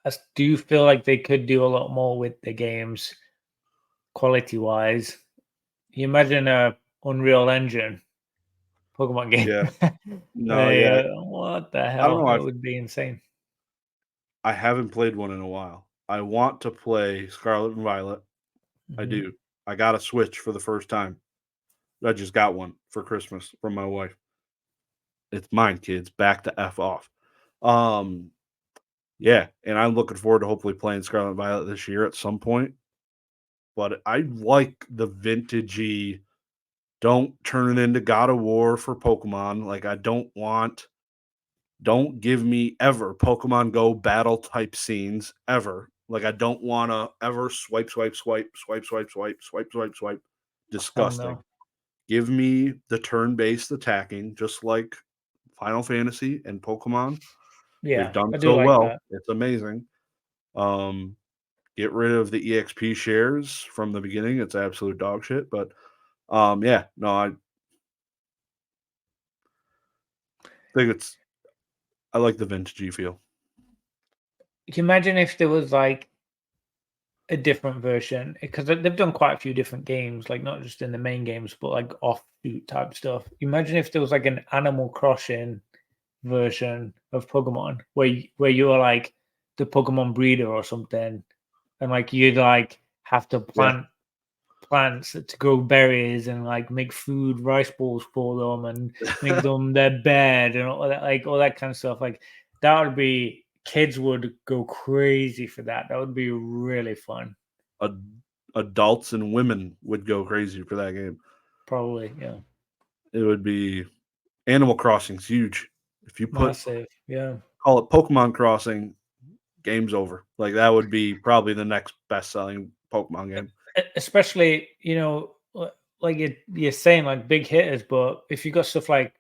Speaker 2: I do feel like they could do a lot more with the games, quality wise. You imagine a Unreal Engine Pokemon game.
Speaker 1: Yeah. No, yeah.
Speaker 2: What the
Speaker 1: I don't
Speaker 2: hell?
Speaker 1: know.
Speaker 2: It would be insane.
Speaker 1: I haven't played one in a while. I want to play Scarlet and Violet. I
Speaker 2: Mhm.
Speaker 1: do. I got a Switch for the first time. I just got one for Christmas from my wife. It's mine, kids. Back to F off. Um, yeah, and I'm looking forward to hopefully playing Scarlet and Violet this year at some point. But I like the vintagey. Don't turn it into God of War for Pokemon. Like I don't give me ever Pokemon Go battle type scenes ever. Like I don't want to ever swipe, swipe, swipe, swipe, swipe, swipe, swipe, swipe, swipe.
Speaker 2: Oh
Speaker 1: Disgusting.
Speaker 2: no.
Speaker 1: Give me the turn-based attacking, just like Final Fantasy and Pokemon. They've
Speaker 2: Yeah,
Speaker 1: done
Speaker 2: I do
Speaker 1: so
Speaker 2: like
Speaker 1: well.
Speaker 2: that.
Speaker 1: It's amazing. Um, get rid of the EXP shares from the beginning. It's absolute dog shit. But yeah, no, I think I like the vintagey feel.
Speaker 2: Can you imagine if there was like a different version? Because they've done quite a few different games, like not just in the main games, but like offshoot type stuff. Imagine if there was like an Animal Crossing version of Pokemon where you were like the Pokemon breeder or something, and like you'd like have to
Speaker 1: Yeah.
Speaker 2: plant plants to grow berries and like make food rice balls for them and make them their bed and all that, like all that kind of stuff. Like that would be, kids would go crazy for that. That would be really fun.
Speaker 1: Adults and women would go crazy for that game.
Speaker 2: Probably, yeah.
Speaker 1: It would be Animal Crossing's huge. If you
Speaker 2: Massive, yeah.
Speaker 1: call it Pokemon Crossing, game's over. Like that would be probably the next best selling Pokemon game.
Speaker 2: Especially, like you're saying, like big hitters, but if you got stuff like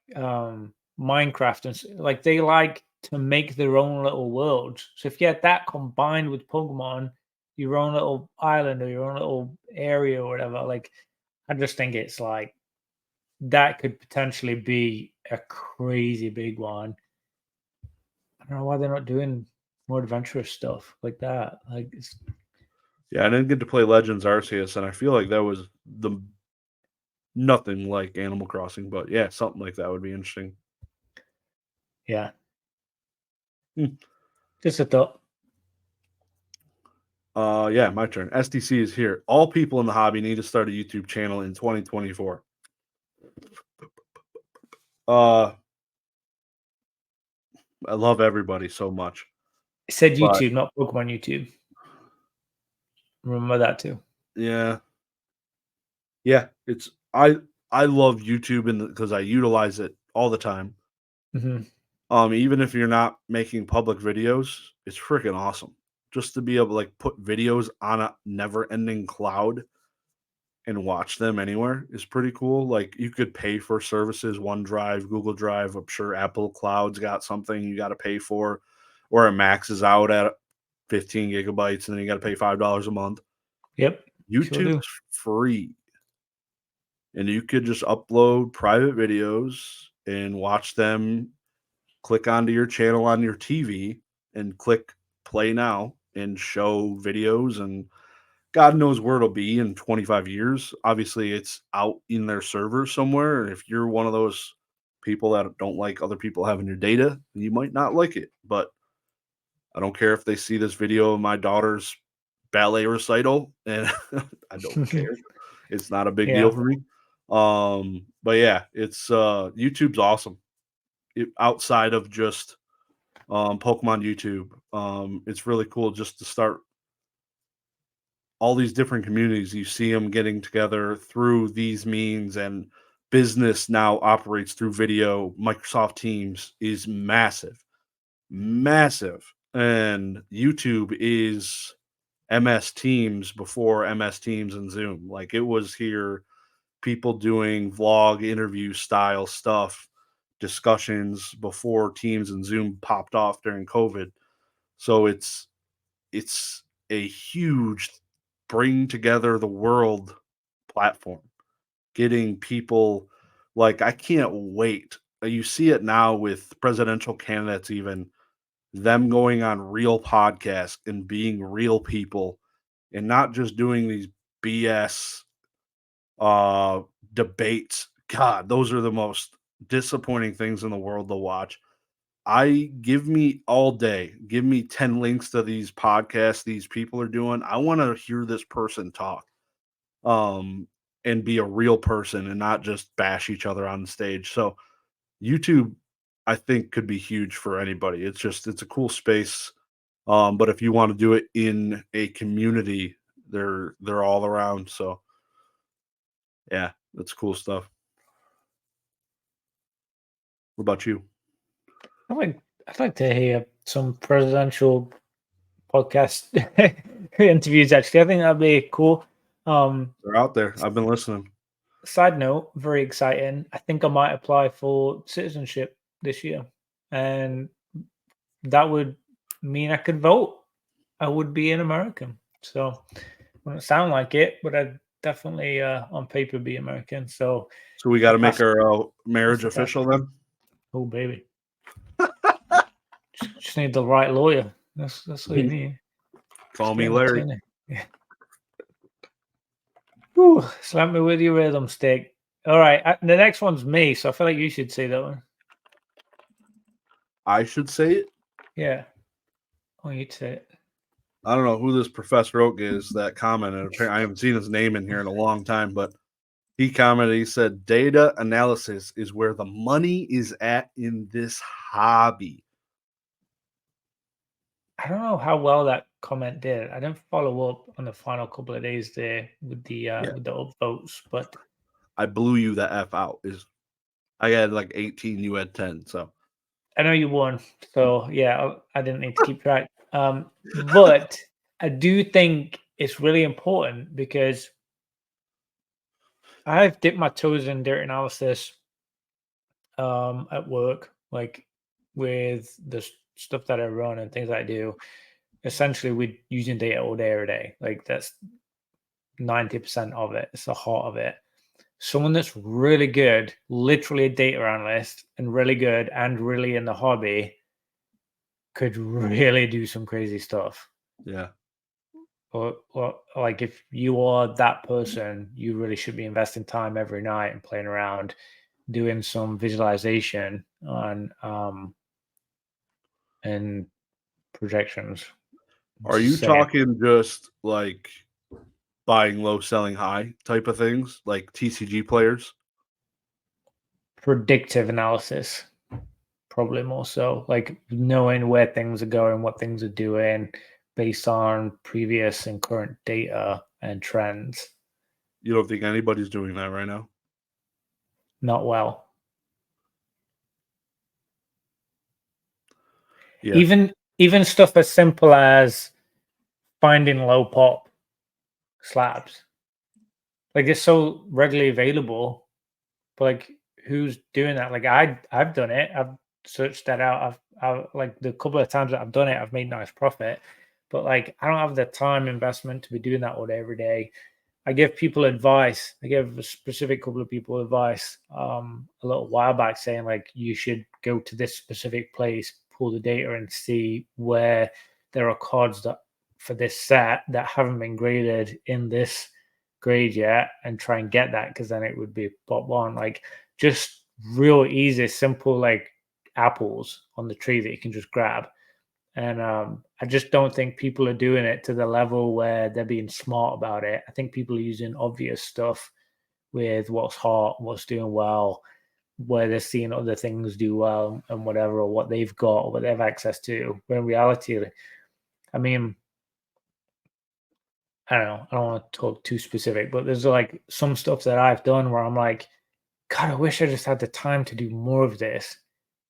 Speaker 2: Minecraft and like they like to make their own little worlds. So if you had that combined with Pokemon, your own little island or your own little area or whatever, like I just think it's like that could potentially be a crazy big one. I don't know why they're not doing more adventurous stuff like that. Like it's,
Speaker 1: Yeah, I didn't get to play Legends Arceus, and I feel like that was the nothing like Animal Crossing, but yeah, something like that would be interesting.
Speaker 2: yeah,
Speaker 1: Hmm.
Speaker 2: just a thought.
Speaker 1: Yeah, my turn. SDC is here. All people in the hobby need to start a YouTube channel in 2024. Uh, I love everybody so much,
Speaker 2: It said
Speaker 1: but
Speaker 2: YouTube, not Pokemon YouTube. Remember that too.
Speaker 1: yeah, yeah, it's I love YouTube and because I utilize it all the time.
Speaker 2: Mhm.
Speaker 1: Even if you're not making public videos, it's freaking awesome. Just to be able to like put videos on a never-ending cloud and watch them anywhere is pretty cool. Like you could pay for services, OneDrive, Google Drive. I'm sure Apple Cloud's got something you got to pay for, or it maxes out at 15 gigabytes and then you got to pay $5 a month.
Speaker 2: Yep, sure do.
Speaker 1: YouTube's free, and you could just upload private videos and watch them. Click onto your channel on your TV and click play now and show videos, and God knows where it'll be in 25 years. Obviously, it's out in their server somewhere. And if you're one of those people that don't like other people having your data, you might not like it. But I don't care if they see this video of my daughter's ballet recital, and I don't care. It's not a big deal
Speaker 2: Yeah,
Speaker 1: for me. But yeah, it's YouTube's awesome. Outside of just Pokemon YouTube. It's really cool just to start all these different communities. You see them getting together through these means, and business now operates through video. Microsoft Teams is massive, massive, and YouTube is MS Teams before MS Teams and Zoom. Like, it was here, people doing vlog interview style stuff, discussions before Teams and Zoom popped off during COVID. So it's a huge bring together the world platform, getting people, like, I can't wait. You see it now with presidential candidates, even them going on real podcasts and being real people, and not just doing these BS uh debates. God, those are the most disappointing things in the world to watch. I give me all day. Give me 10 links to these podcasts these people are doing. I want to hear this person talk. And be a real person and not just bash each other on the stage. So YouTube, I think, could be huge for anybody. It's a cool space. But if you want to do it in a community, they're all around. So yeah, that's cool stuff. What about you?
Speaker 2: I'd like to hear some presidential podcast interviews. Actually, I think that'd be cool.
Speaker 1: They're out there. I've been listening.
Speaker 2: Side note, very exciting. I think I might apply for citizenship this year, and that would mean I could vote. I would be an American. So wouldn't sound like it, but I'd definitely on paper be American. So
Speaker 1: we got to make our marriage official then.
Speaker 2: Oh baby, just need the right lawyer. That's what you need.
Speaker 1: Call me Larry.
Speaker 2: Yeah. Ooh, slap me with your rhythm stick. All right, the next one's me, so I feel like you should say that one.
Speaker 1: I should say it?
Speaker 2: Yeah. Oh, you'd say it.
Speaker 1: I don't know who this Professor Oak is that commented. I haven't seen his name in here in a long time, but he commented, he said, data analysis is where the money is at in this hobby.
Speaker 2: I don't know how well that comment did. I didn't follow up on the final couple of days there with the upvotes, but
Speaker 1: I blew you the F out. I had like 18, you had 10, so
Speaker 2: I know you won. So yeah, I didn't need to keep track. But I do think it's really important because I've dipped my toes in data analysis at work, like with the stuff that I run and things I do. Essentially, we're using data all day, every day. Like that's 90% of it. It's the heart of it. Someone that's really good, literally a data analyst, and really good and really in the hobby could really do some crazy stuff.
Speaker 1: Yeah.
Speaker 2: Or like if you are that person, you really should be investing time every night and playing around, doing some visualization on and projections.
Speaker 1: Are you talking just like buying low, selling high type of things, like TCG players?
Speaker 2: Predictive analysis, probably more so, like knowing where things are going, what things are doing based on previous and current data and trends.
Speaker 1: You don't think anybody's doing that right now?
Speaker 2: Not well.
Speaker 1: Yeah.
Speaker 2: Even stuff as simple as finding low pop slabs. Like it's so readily available, but like who's doing that? Like I've done it. I've searched that out. I've like the couple of times that I've done it, I've made nice profit. But like I don't have the time investment to be doing that all day every day. I give people advice. I gave a specific couple of people advice a little while back saying like you should go to this specific place, pull the data and see where there are cards that for this set that haven't been graded in this grade yet and try and get that because then it would be pop one. Like just real easy, simple like apples on the tree that you can just grab. And I just don't think people are doing it to the level where they're being smart about it. I think people are using obvious stuff with what's hot, what's doing well, where they're seeing other things do well and whatever, or what they've got or what they have access to. But in reality, I mean, I don't know. I don't want to talk too specific, but there's like some stuff that I've done where I'm like, God, I wish I just had the time to do more of this.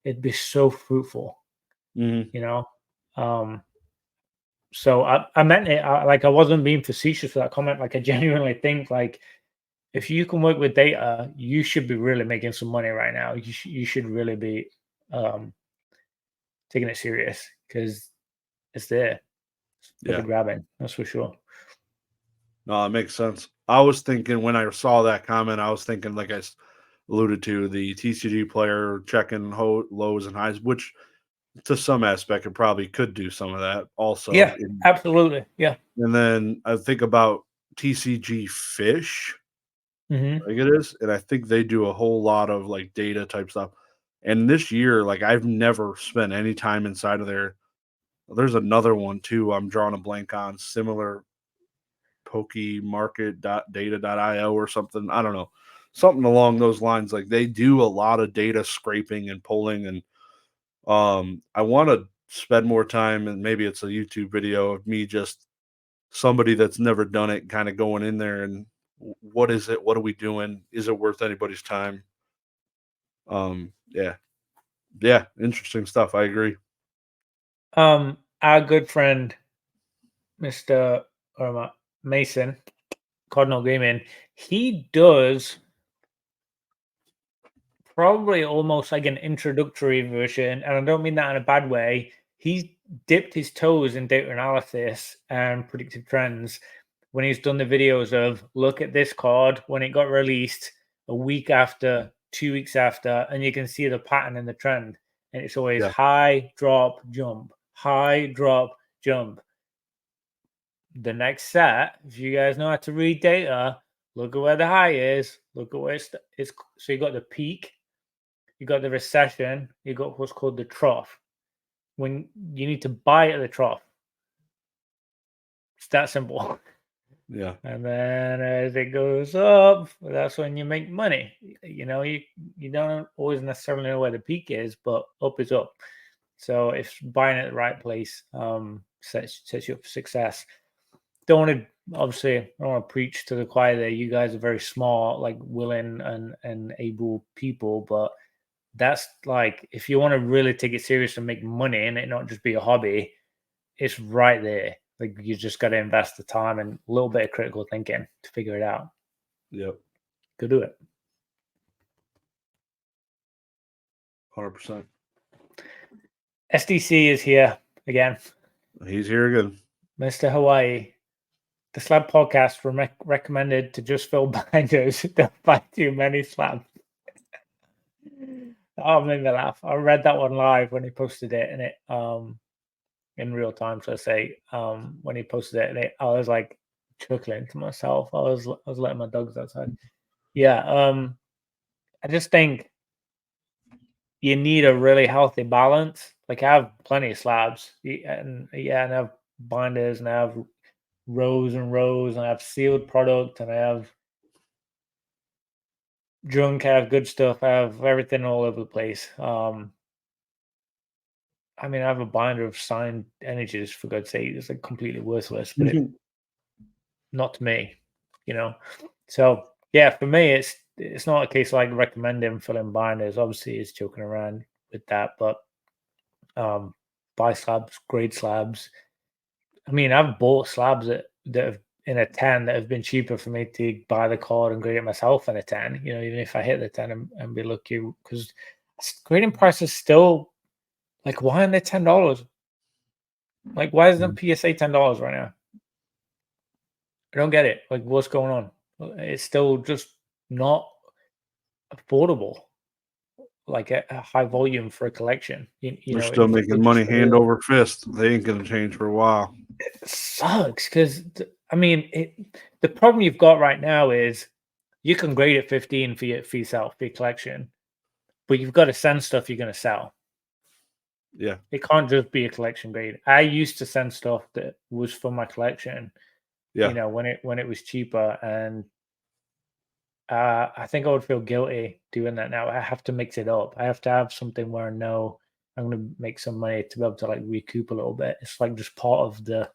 Speaker 2: It'd be so fruitful,
Speaker 1: Mhm.
Speaker 2: you know? So I meant it. Like, I wasn't being facetious for that comment. Like, I genuinely think, like, if you can work with data, you should be really making some money right now. You should really be taking it serious, because it's there for the
Speaker 1: Yeah.
Speaker 2: grabbing. That's for sure.
Speaker 1: No, it makes sense. I was thinking when I saw that comment, I was thinking, like alluded to, the TCG player checking lows and highs, which to some aspect it probably could do some of that also.
Speaker 2: Yeah, absolutely. Yeah.
Speaker 1: And then I think about TCG Fish,
Speaker 2: Hmm.
Speaker 1: I think it is, and I think they do a whole lot of like data type stuff. And this year, like I've never spent any time inside of there. There's another one too. I'm drawing a blank on, similar pokemarket.data.io or something. I don't know. Something along those lines. Like they do a lot of data scraping and pulling, and I want to spend more time, and maybe it's a YouTube video of me, just somebody that's never done it, kind of going in there and what is it? What are we doing? Is it worth anybody's time? Yeah. Yeah, interesting stuff. I agree.
Speaker 2: Our good friend, Mr. Mason, Cardinal Gaming, he does probably almost like an introductory version, and I don't mean that in a bad way. He's dipped his toes in data analysis and predictive trends when he's done the videos of, look at this card when it got released a week after, 2 weeks after, and you can see the pattern in the trend. And it's always
Speaker 1: Yeah.
Speaker 2: high, drop, jump, high, drop, jump. The next set, if you guys know how to read data, look at where the high is, look at where it's so you got the peak, you got the recession, you got what's called the trough. When you need to buy at the trough, it's that simple.
Speaker 1: Yeah.
Speaker 2: And then as it goes up, that's when you make money. You know, you don't always necessarily know where the peak is, but up is up. So if buying at the right place sets you up for success. Don't want to obviously, I don't want to preach to the choir there. You guys are very smart, like willing and able people, but that's like, if you want to really take it serious and make money and it not just be a hobby, it's right there. Like, you just got to invest the time and a little bit of critical thinking to figure it out.
Speaker 1: Yep.
Speaker 2: Go do it.
Speaker 1: 100%.
Speaker 2: SDC is here again.
Speaker 1: He's here again.
Speaker 2: Mr. Hawaii. The Slab podcast recommended to just fill binders. Don't buy too many slabs. Oh, made me laugh. I read that one live when he posted it, and it in real time. So I say when he posted it, and I was like chuckling to myself. I was letting my dogs outside. Yeah. I just think you need a really healthy balance. Like, I have plenty of slabs, and I have binders, and I have rows and rows, and I have sealed product, and I have junk, I have good stuff, I have everything all over the place. I mean, I have a binder of signed energies, for God's sake. It's like completely worthless, but it not to me, you know. So yeah, for me, it's not a case of like recommending filling binders. Obviously, it's joking around with that, but buy slabs, grade slabs. I mean, I've bought slabs that have in a 10 that have been cheaper for me to buy the card and grade it myself in a 10, you know, even if I hit the 10 and be lucky, because grading price is still like, why aren't they $10? Like, why isn't PSA $10 right now? I don't get it. Like, what's going on? It's still just not affordable, like a high volume for a collection. You
Speaker 1: They're
Speaker 2: know,
Speaker 1: still
Speaker 2: if
Speaker 1: making
Speaker 2: just
Speaker 1: money hand over fist. They ain't gonna change for a while.
Speaker 2: it sucks, because I mean, the problem you've got right now is you can grade it 15 for yourself, for your collection, but you've got to send stuff you're going to sell.
Speaker 1: Yeah.
Speaker 2: It can't just be a collection grade. I used to send stuff that was for my collection,
Speaker 1: Yeah.
Speaker 2: you know, when it was cheaper, and I think I would feel guilty doing that now. I have to mix it up. I have to have something where I know I'm going to make some money to be able to like recoup a little bit. It's like just part of the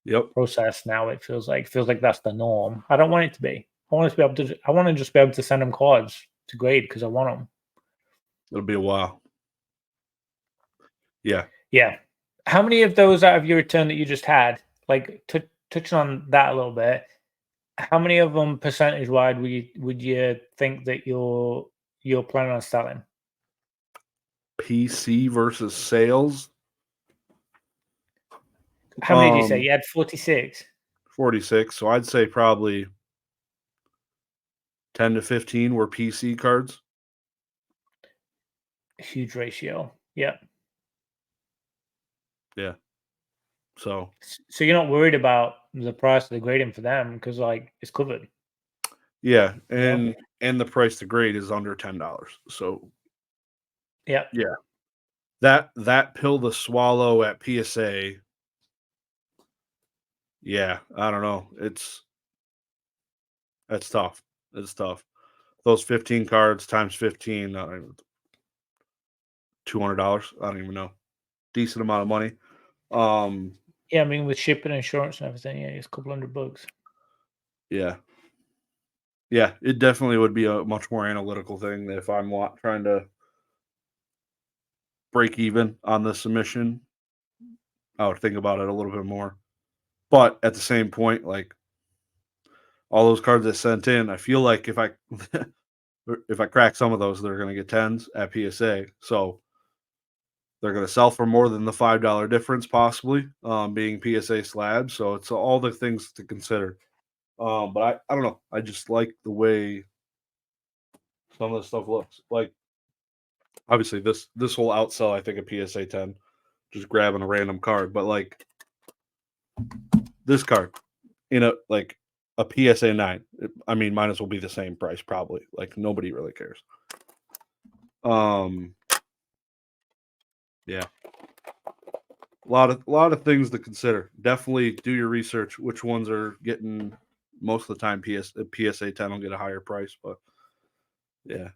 Speaker 1: Yep.
Speaker 2: process now. It feels like that's the norm. I don't want it to be. I want to be able to. I want to just be able to send them cards to grade because I want them.
Speaker 1: It'll be a while. Yeah.
Speaker 2: Yeah. How many of those out of your return that you just had? Like touching on that a little bit. How many of them percentage wide would you think that you're planning on selling?
Speaker 1: PC versus sales.
Speaker 2: How many did you say? You had 46?
Speaker 1: 46. So I'd say probably 10 to 15 were PC cards.
Speaker 2: Huge ratio. Yeah.
Speaker 1: Yeah. So
Speaker 2: So you're not worried about the price of the grading for them because like it's covered.
Speaker 1: yeah,
Speaker 2: Yeah.
Speaker 1: and the price to grade is under $10. So
Speaker 2: Yeah.
Speaker 1: yeah, that pill to swallow at PSA. Yeah, I don't know. That's tough. It's tough. Those 15 cards times 15, $200. I don't even know. Decent amount of money.
Speaker 2: Yeah, I mean with shipping, insurance, and everything, yeah, it's a couple $100.
Speaker 1: Yeah. Yeah, it definitely would be a much more analytical thing if I'm trying to break even on the submission. I would think about it a little bit more. But at the same point, like all those cards I sent in, I feel like if I if I crack some of those, they're going to get tens at PSA. So they're going to sell for more than the $5 difference, possibly being PSA slabs. So it's all the things to consider. But I don't know. I just like the way some of the stuff looks. Like obviously this whole outsell, I think a PSA 10, just grabbing a random card. But like this card, like a PSA 9, I mean, might as well be the same price, probably. Like nobody really cares. Um, yeah, a lot of things to consider. Definitely do your research. Which ones are getting most of the time? PSA 10 will get a higher price, but yeah,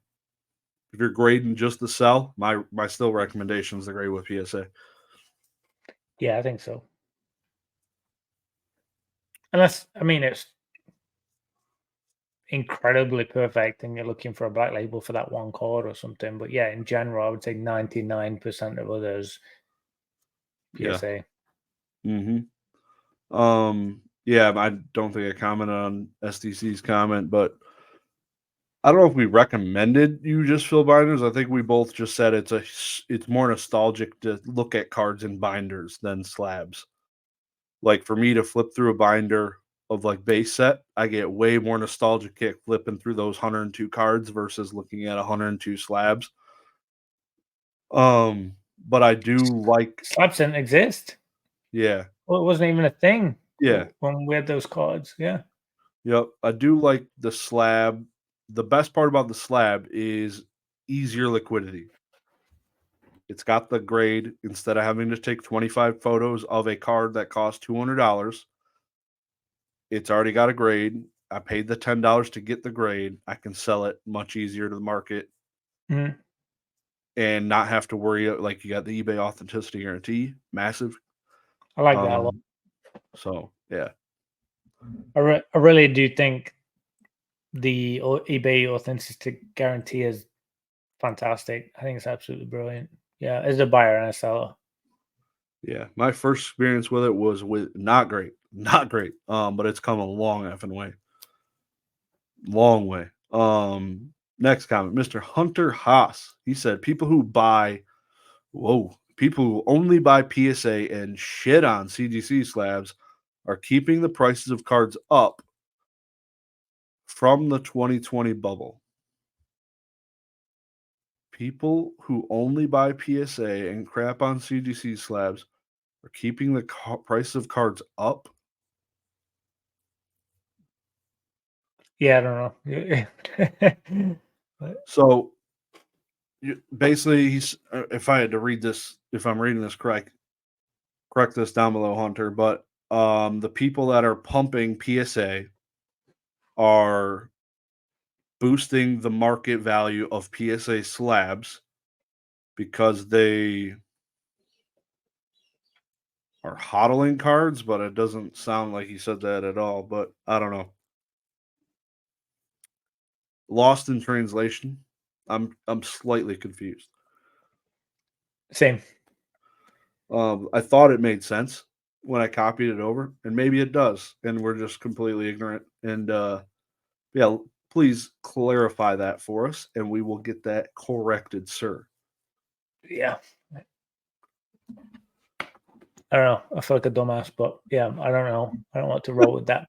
Speaker 1: if you're grading just to sell, my still recommendation is to grade with PSA.
Speaker 2: Yeah, I think so. Unless I mean it's incredibly perfect and you're looking for a black label for that one card or something. But yeah, in general, I would say 99% of others
Speaker 1: Yeah.
Speaker 2: PSA.
Speaker 1: Hmm. Yeah, I don't think I commented on SDC's comment, but I don't know if we recommended you just fill binders. I think we both just said it's more nostalgic to look at cards in binders than slabs. Like for me to flip through a binder of like base set, I get way more nostalgic kick flipping through those 102 cards versus looking at 102 slabs. But I do like,
Speaker 2: Slabs didn't exist.
Speaker 1: yeah,
Speaker 2: Well, it wasn't even a thing
Speaker 1: yeah,
Speaker 2: when we had those cards. Yeah.
Speaker 1: yep. I do like the slab. The best part about the slab is easier liquidity. It's got the grade. Instead of having to take 25 photos of a card that costs $200, it's already got a grade. I paid the $10 to get the grade. I can sell it much easier to the market
Speaker 2: Mhm.
Speaker 1: and not have to worry. Like you got the eBay authenticity guarantee, massive.
Speaker 2: I like that a lot.
Speaker 1: Um, so yeah,
Speaker 2: I really do think the eBay authenticity guarantee is fantastic. I think it's absolutely brilliant. Yeah, as a buyer and a seller.
Speaker 1: yeah. My first experience with it was with not great, not great. But it's come a long effing way, long way. Next comment, Mr. Hunter Haas. He said people who buy Whoa. People who only buy PSA and shit on CGC slabs are keeping the prices of cards up from the 2020 bubble. People who only buy PSA and crap on CGC slabs are keeping the price of cards up.
Speaker 2: Yeah, I don't know. But
Speaker 1: So basically, if I had to read this, if I'm reading this correct this down below, Hunter. But the people that are pumping PSA are boosting the market value of PSA slabs because they are hodling cards, but it doesn't sound like he said that at all. But I don't know. Lost in translation. I'm slightly confused.
Speaker 2: Same.
Speaker 1: I thought it made sense when I copied it over, and maybe it does, and we're just completely ignorant. And yeah, please clarify that for us, and we will get that corrected, sir.
Speaker 2: Yeah. I don't know. I feel like a dumbass, but yeah, I don't know. I don't want to roll with that.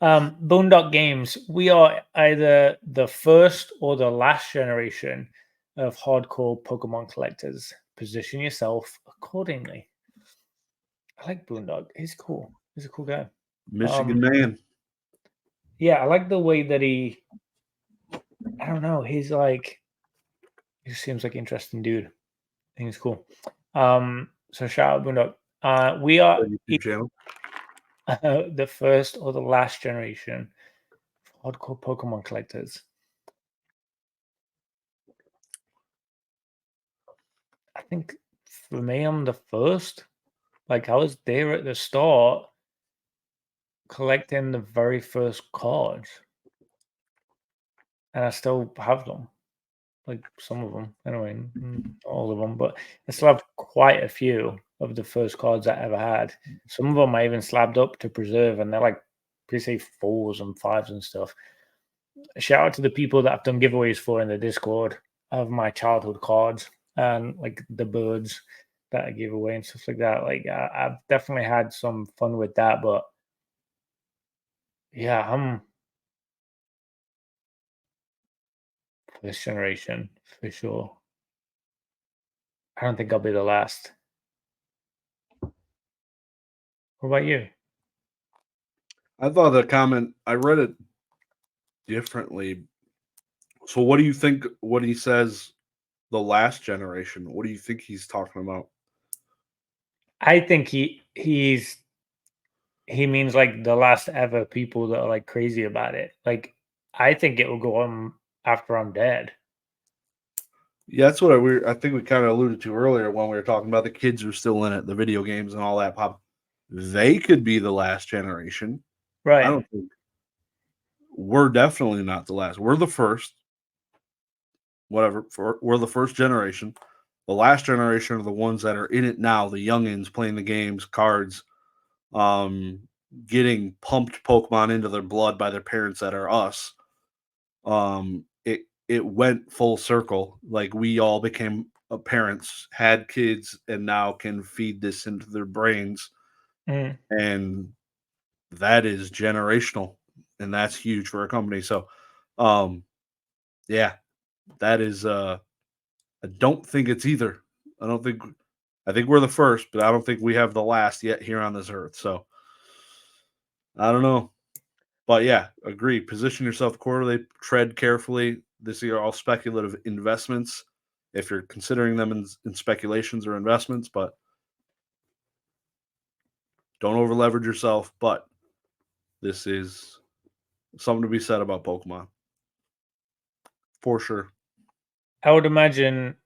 Speaker 2: Boondock Games, we are either the first or the last generation of hardcore Pokemon collectors. Position yourself accordingly. I like Boondock. He's cool. He's a cool guy.
Speaker 1: Michigan man.
Speaker 2: Yeah, I like the way that I don't know, he just seems like an interesting dude. I think he's cool. So shout out Boondock. We are
Speaker 1: YouTube channel.
Speaker 2: the first or the last generation of hardcore Pokemon collectors. I think for me, I'm the first. Like, I was there at the start collecting the very first cards, and I still have them. Like, some of them, anyway, not all of them, but I still have quite a few of the first cards I ever had. Some of them I even slabbed up to preserve, and they're like, please say 4s and 5s and stuff. Shout out to the people that I've done giveaways for in the Discord of my childhood cards and like the birds that I give away and stuff like that. Like, I've definitely had some fun with that, but yeah, I'm first generation for sure. I don't think I'll be the last. What about you?
Speaker 1: I thought the comment, I read it differently. So, what do you think? What he says, the last generation. What do you think he's talking about?
Speaker 2: I think he means like the last ever people that are like crazy about it. Like, I think it will go on after I'm dead.
Speaker 1: Yeah, that's what I think we kind of alluded to earlier when we were talking about the kids who are still in it, the video games and all that pop. They could be the last generation. I
Speaker 2: Right.
Speaker 1: don't think we're definitely not the last. We're the first. Whatever. We're the first generation. The last generation are the ones that are in it now, the youngins playing the games, cards, um, getting pumped Pokemon into their blood by their parents that are us. It went full circle. Like we all became parents, had kids, and now can feed this into their brains,
Speaker 2: Mm.
Speaker 1: and that is generational, and that's huge for a company. So, um, yeah, that is. I don't think it's either. I don't think. I think we're the first, but I don't think we have the last yet here on this earth. So I don't know. But yeah, agree. Position yourself accordingly, tread carefully. These are all speculative investments if you're considering them in speculations or investments, but don't over leverage yourself. But this is something to be said about Pokemon for sure.
Speaker 2: I would imagine,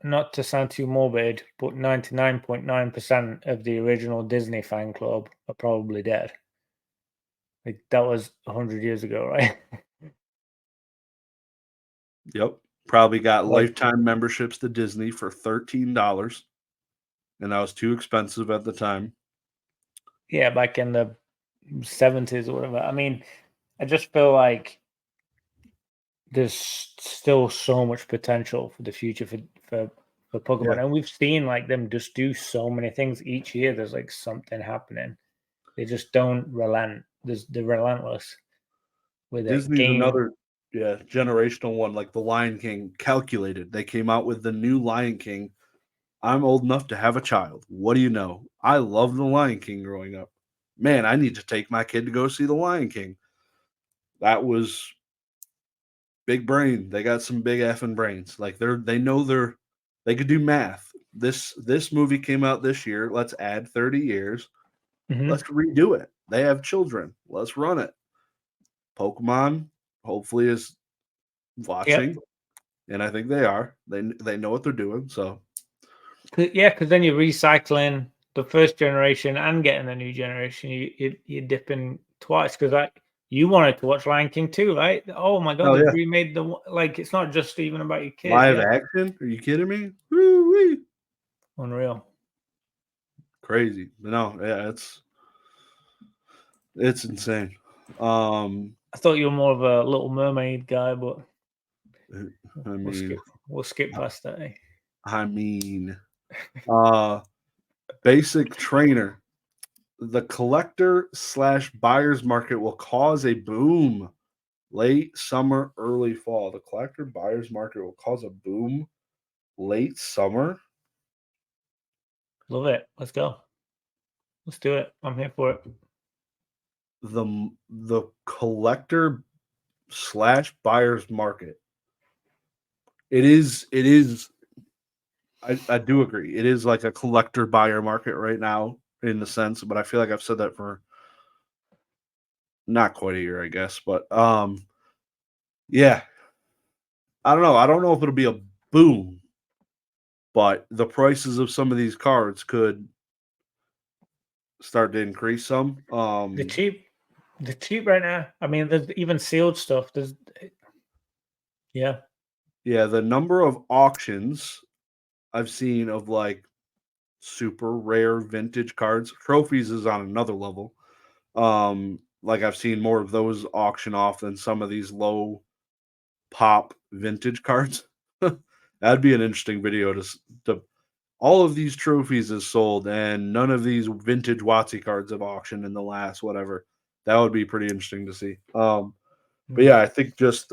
Speaker 2: not to sound too morbid, but 99.9% of the original Disney fan club are probably dead. Like, that was 100 years ago, right?
Speaker 1: Yep. Probably got
Speaker 2: Like,
Speaker 1: lifetime memberships to Disney for $13, and that was too expensive at the time.
Speaker 2: yeah, back in the 70s or whatever. I mean, I just feel like there's still so much potential for the future for
Speaker 1: Yeah.
Speaker 2: Pokemon, and we've seen like them just do so many things each year. There's like something happening. They just don't relent. They're relentless with it.
Speaker 1: Disney's
Speaker 2: Game,
Speaker 1: another generational one, like the Lion King calculated. They came out with the new Lion King. I'm old enough to have a child. What do you know? I loved the Lion King growing up. Man, I need to take my kid to go see the Lion King. That was big brain. They got some big effing brains. Like they could do math. This movie came out this year. Let's add 30 years.
Speaker 2: Mhm.
Speaker 1: Let's redo it. They have children. Let's run it. Pokemon hopefully is watching, and I think they are. They know what they're doing. So
Speaker 2: Yeah, because then you're recycling the first generation and getting the new generation. You're dipping twice because you wanted to watch Lion King too, right? Oh my God,
Speaker 1: oh
Speaker 2: they've
Speaker 1: yeah,
Speaker 2: remade like it's not just even about your kid.
Speaker 1: live
Speaker 2: Yeah,
Speaker 1: action? Are you kidding me? Woo-wee.
Speaker 2: unreal.
Speaker 1: Crazy. But no, yeah, it's insane.
Speaker 2: I thought you were more of a Little Mermaid guy, but
Speaker 1: I
Speaker 2: we'll
Speaker 1: mean,
Speaker 2: skip past that. Eh?
Speaker 1: I mean, uh, basic trainer. The collector slash buyer's market will cause a boom late summer, early fall. The collector buyer's market will cause a boom late summer.
Speaker 2: Love it. Let's go. Let's do it. I'm here for it.
Speaker 1: The collector slash buyer's market. It is I do agree. It is like a collector buyer market right now in the sense, but I feel like I've said that for not quite a year, I guess. But yeah. I don't know. I don't know if it'll be a boom, but the prices of some of these cards could start to increase some.
Speaker 2: The cheap right now. I mean, there's even sealed stuff. Yeah.
Speaker 1: Yeah, the number of auctions I've seen of like super rare vintage cards, trophies is on another level. Like I've seen more of those auction off than some of these low pop vintage cards. That'd be an interesting video to all of these trophies is sold and none of these vintage WotC cards have auctioned in the last whatever. That would be pretty interesting to see. But yeah, I think just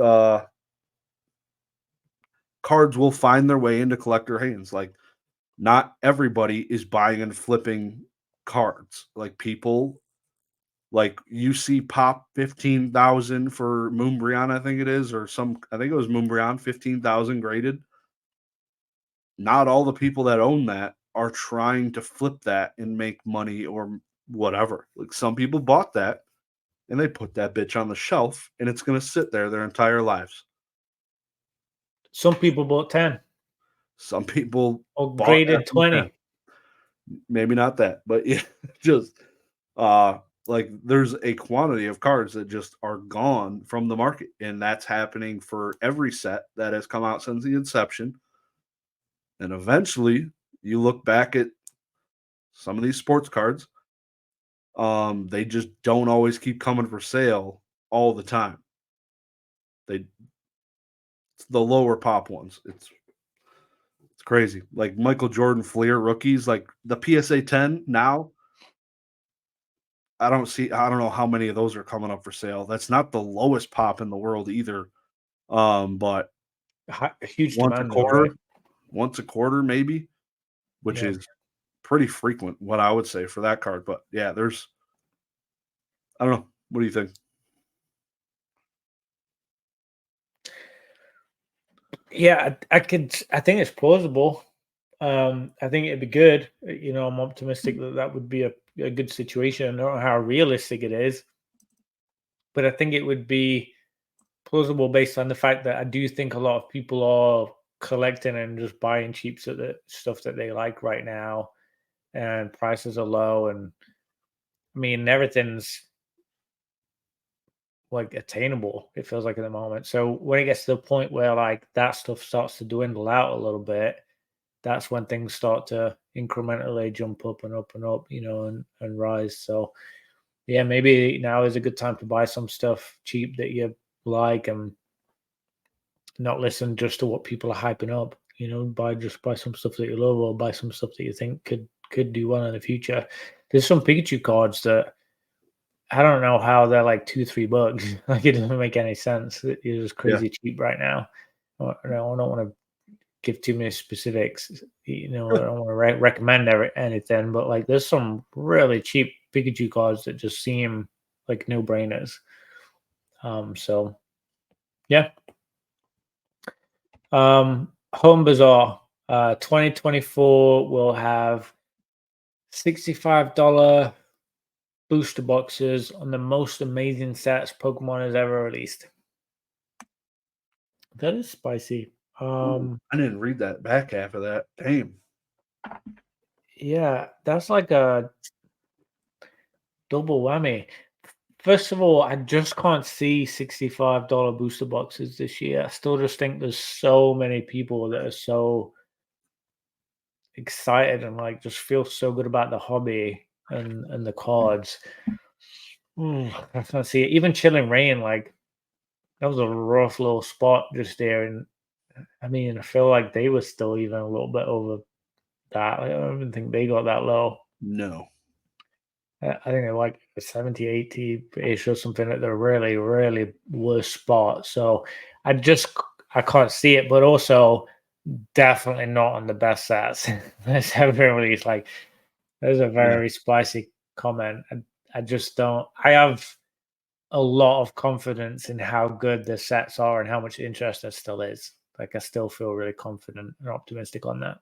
Speaker 1: cards will find their way into collector hands. Like not everybody is buying and flipping cards. Like people like you see pop 15,000 for Moonbryon, I think it is, or some I think it was Moonbryon, 15,000 graded. Not all the people that own that are trying to flip that and make money or whatever. Like some people bought that and they put that bitch on the shelf and it's going to sit there their entire lives.
Speaker 2: Some people bought 10
Speaker 1: Some people
Speaker 2: or
Speaker 1: bought
Speaker 2: graded
Speaker 1: FE10.
Speaker 2: 20.
Speaker 1: Maybe not that, but yeah, just uh like there's a quantity of cards that just are gone from the market and that's happening for every set that has come out since the inception. And eventually you look back at some of these sports cards. They just don't always keep coming for sale all the time. They it's the lower pop ones. It's crazy. Like Michael Jordan Fleer rookies, like the PSA 10 now. I don't know how many of those are coming up for sale. That's not the lowest pop in the world either. But
Speaker 2: A huge
Speaker 1: once a
Speaker 2: demand, though,
Speaker 1: quarter,
Speaker 2: right?
Speaker 1: once a quarter maybe, which
Speaker 2: Yeah.
Speaker 1: is pretty frequent, what I would say for that card. But yeah, there's I don't know. What do you think?
Speaker 2: Yeah, I think it's plausible. I think it'd be good. I'm optimistic that would be a good situation. I don't know how realistic it is, but I think it would be plausible based on the fact that I do think a lot of people are collecting and just buying cheap stuff that they like right now, and prices are low. And I mean, everything's like attainable. It feels like at the moment. So when it gets to the point where like that stuff starts to dwindle out a little bit, that's when things start to incrementally jump up and up and up, and rise. So yeah, maybe now is a good time to buy some stuff cheap that you like and not listen just to what people are hyping up. Buy some stuff that you love or buy some stuff that you think could do well in the future. There's some Pikachu cards that I don't know how they're like $2-3. Like it doesn't make any sense. It's just
Speaker 1: Yeah.
Speaker 2: crazy cheap right now. I don't want to give too many specifics. I don't want to recommend anything, but like there's some really cheap Pikachu cards that just seem like no brainers. So yeah. Home Bazaar 2024 will have $65 booster boxes on the most amazing sets Pokemon has ever released. That is spicy.
Speaker 1: Ooh, I didn't read that back half of that. Damn.
Speaker 2: Yeah, that's like a double whammy. First of all, I just can't see $65 booster boxes this year. I still just think there's so many people that are so excited and like just feel so good about the hobby and the cards. I can't see it. Even Chilling Rain, like that was a rough little spot just there. And I mean, I feel like they were still even a little bit over that. I don't even think they got that low.
Speaker 1: No.
Speaker 2: I think they're like 70, 80-ish or something at the really, really worst spot. So I can't see it, but also definitely not on the best sets. That's everybody's like, there's a
Speaker 1: Yeah.
Speaker 2: very spicy comment. I just don't. I have a lot of confidence in how good the sets are and how much interest there still is. Like I still feel really confident and optimistic on that.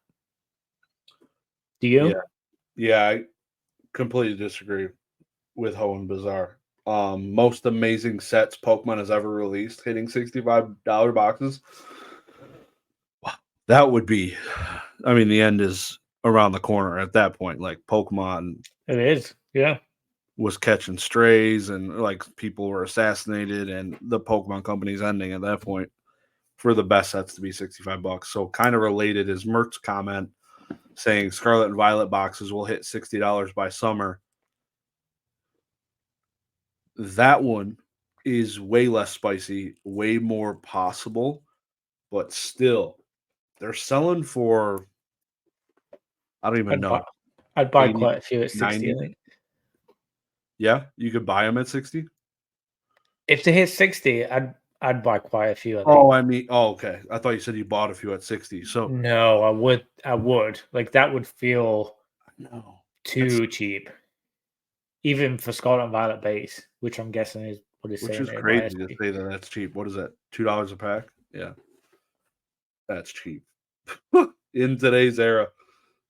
Speaker 2: Do you?
Speaker 1: Yeah. Yeah, I completely disagree with Hoenn Bazaar. Most amazing sets Pokemon has ever released, hitting $65 boxes. Wow. That would be, I mean, the end is around the corner at that point. Like Pokemon
Speaker 2: It is. Yeah.
Speaker 1: was catching strays and like people were assassinated, and the Pokemon company's ending at that point for the best sets to be $65. So kind of related is Mert's comment saying Scarlet and Violet boxes will hit $60 by summer. That one is way less spicy, way more possible, but still, they're selling for, I don't even
Speaker 2: I'd buy
Speaker 1: know,
Speaker 2: I'd buy
Speaker 1: 80,
Speaker 2: quite a few at 60, I
Speaker 1: 90.
Speaker 2: think.
Speaker 1: Yeah, you could buy them at 60.
Speaker 2: If they hit 60, I'd buy quite a few, I think.
Speaker 1: Oh, I mean, oh, okay. I thought you said you bought a few at 60. So,
Speaker 2: No, I would. Like that would feel
Speaker 1: no, that's
Speaker 2: too cheap. Even for Scarlet and Violet base, which I'm guessing is what it's
Speaker 1: which
Speaker 2: saying
Speaker 1: is
Speaker 2: there by
Speaker 1: crazy to
Speaker 2: SP.
Speaker 1: say that that's cheap. What is that? $2 a pack? Yeah, that's cheap. In today's era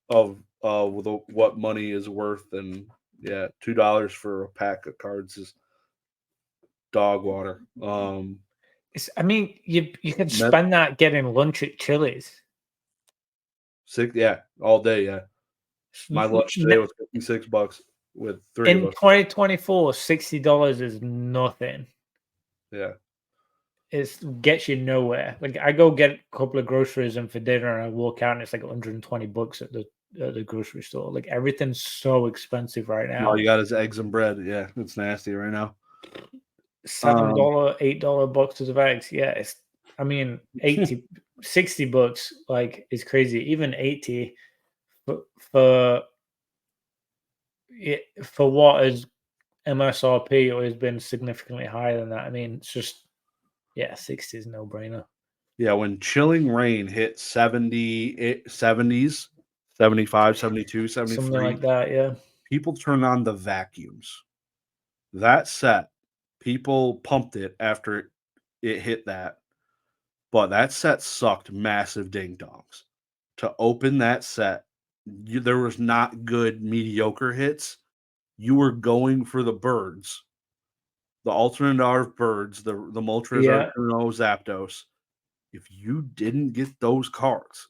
Speaker 1: of what money is worth, and yeah, $2 for a pack of cards is dog water.
Speaker 2: I mean, you can
Speaker 1: Met
Speaker 2: spend that getting lunch at Chili's.
Speaker 1: six, yeah, all day, yeah. My lunch today was $56 with three of
Speaker 2: In
Speaker 1: us.
Speaker 2: 2024, $60 is nothing.
Speaker 1: Yeah,
Speaker 2: It gets you nowhere. Like I go get a couple of groceries and for dinner, and I walk out and it's like $120 at the grocery store. Like everything's so expensive right
Speaker 1: all
Speaker 2: now.
Speaker 1: you got is eggs and bread. Yeah, it's nasty right now. Um,
Speaker 2: $7, $8 boxes of eggs. Yeah, it's I mean 80, $60 like is crazy. Even 80 for for what is MSRP or has been significantly higher than that. I mean, it's just yeah, 60 is no brainer.
Speaker 1: yeah, when Chilling Rain hit 70s, 75, 72,
Speaker 2: Something
Speaker 1: 73,
Speaker 2: like that, yeah.
Speaker 1: people turned on the vacuums. That set, people pumped it after it hit that, but that set sucked massive ding dongs. To open that set, there was not good mediocre hits. You were going for the birds, the alternate art birds, the Moltres,
Speaker 2: Yeah.
Speaker 1: Articuno, Zapdos. If you didn't get those cards,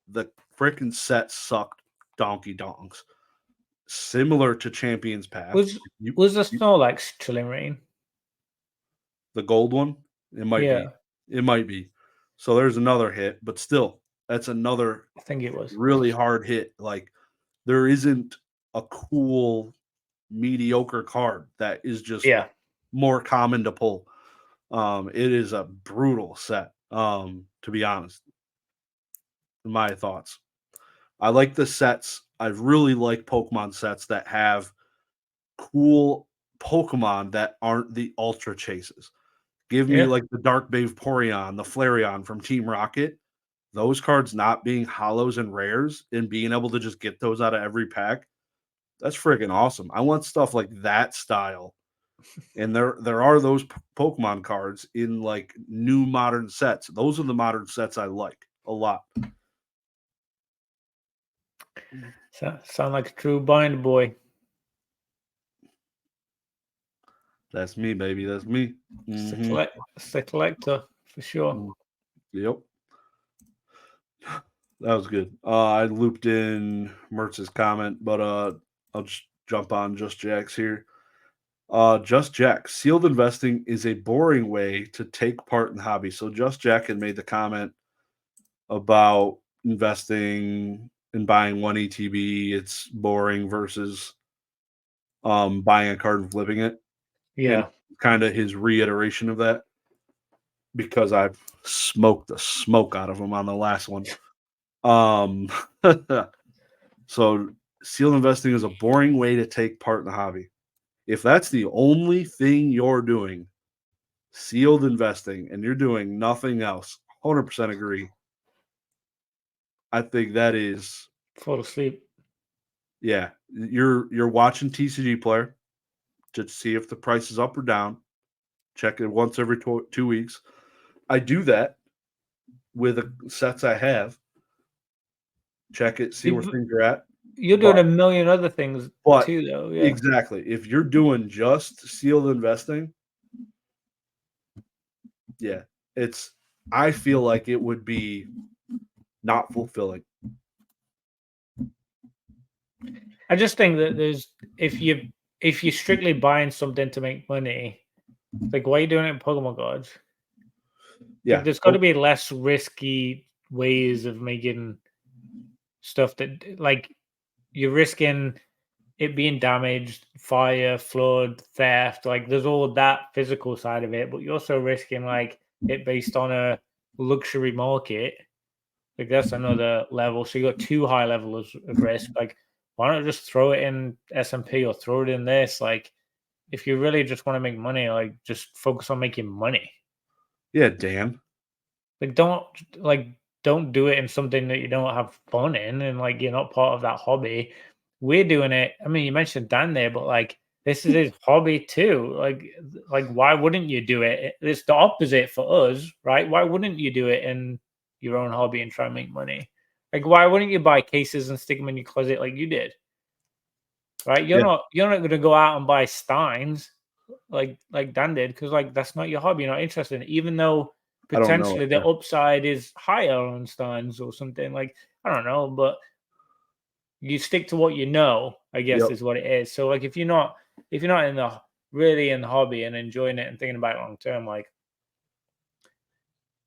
Speaker 1: the freaking set sucked donkey dongs. Similar to Champions Path.
Speaker 2: Was
Speaker 1: You,
Speaker 2: was the
Speaker 1: you
Speaker 2: Snorlax Chilling Rain?
Speaker 1: the gold one, it might be.
Speaker 2: Yeah,
Speaker 1: It might be. So there's another hit, but still, that's another
Speaker 2: I think it was.
Speaker 1: really hard hit. Like there isn't a cool mediocre card that is just
Speaker 2: Yeah.
Speaker 1: more common to pull. It is a brutal set. To be honest, my thoughts. I like the sets. I really like Pokemon sets that have cool Pokemon that aren't the ultra chases. Give me
Speaker 2: Yeah.
Speaker 1: like the Dark Vaporeon, the Flareon from Team Rocket. Those cards not being hollows and rares and being able to just get those out of every pack. That's freaking awesome. I want stuff like that style. And there are those Pokemon cards in like new modern sets. Those are the modern sets I like a lot.
Speaker 2: Sound like a true bind boy.
Speaker 1: That's me, baby. That's me.
Speaker 2: It's
Speaker 1: Mhm.
Speaker 2: it's a collector for sure.
Speaker 1: Yep. That was good. I looped in Mertz's comment, but I'll just jump on Just Jack's here. Just Jack, sealed investing is a boring way to take part in the hobby. So Just Jack had made the comment about investing and buying one ETB. It's boring versus buying a card and flipping it. And
Speaker 2: Yeah.
Speaker 1: kind of his reiteration of that because I smoked the smoke out of him on the last one. So sealed investing is a boring way to take part in the hobby. If that's the only thing you're doing, sealed investing, and you're doing nothing else, 100% agree. I think that is,
Speaker 2: Fall asleep.
Speaker 1: yeah, you're watching TCG player to see if the price is up or down. Check it once every 2 weeks. I do that with the sets I have. Check it, see where things are at.
Speaker 2: You're
Speaker 1: But
Speaker 2: doing a million other things
Speaker 1: but
Speaker 2: too, though. Yeah.
Speaker 1: exactly, if you're doing just sealed investing, yeah, it's I feel like it would be not fulfilling.
Speaker 2: I just think that if you're strictly buying something to make money, like why are you doing it in Pokemon cards?
Speaker 1: Yeah.
Speaker 2: Like there's got to be less risky ways of making stuff that like you're risking it being damaged, fire, flood, theft. Like there's all that physical side of it, but you're also risking like it based on a luxury market. Like that's another level. So you got two high levels of risk. Like why not just throw it in S&P or throw it in this? Like if you really just want to make money, like just focus on making money.
Speaker 1: Yeah, Dan.
Speaker 2: Like don't do it in something that you don't have fun in and like you're not part of that hobby. We're doing it. I mean, you mentioned Dan there, but like this is his hobby too. Like why wouldn't you do it? It's the opposite for us, right? Why wouldn't you do it in your own hobby and try and make money? Like why wouldn't you buy cases and stick them in your closet like you did? Right?
Speaker 1: Yeah,
Speaker 2: You're not gonna go out and buy Steins like Dan did, because like that's not your hobby, you're not interested in it, even though
Speaker 1: I don't know it.
Speaker 2: potentially the
Speaker 1: Yeah.
Speaker 2: upside is higher on Steins or something. Like I don't know, but you stick to what you know, I guess
Speaker 1: Yep.
Speaker 2: is what it is. So like if you're not in the really in the hobby and enjoying it and thinking about it long term, like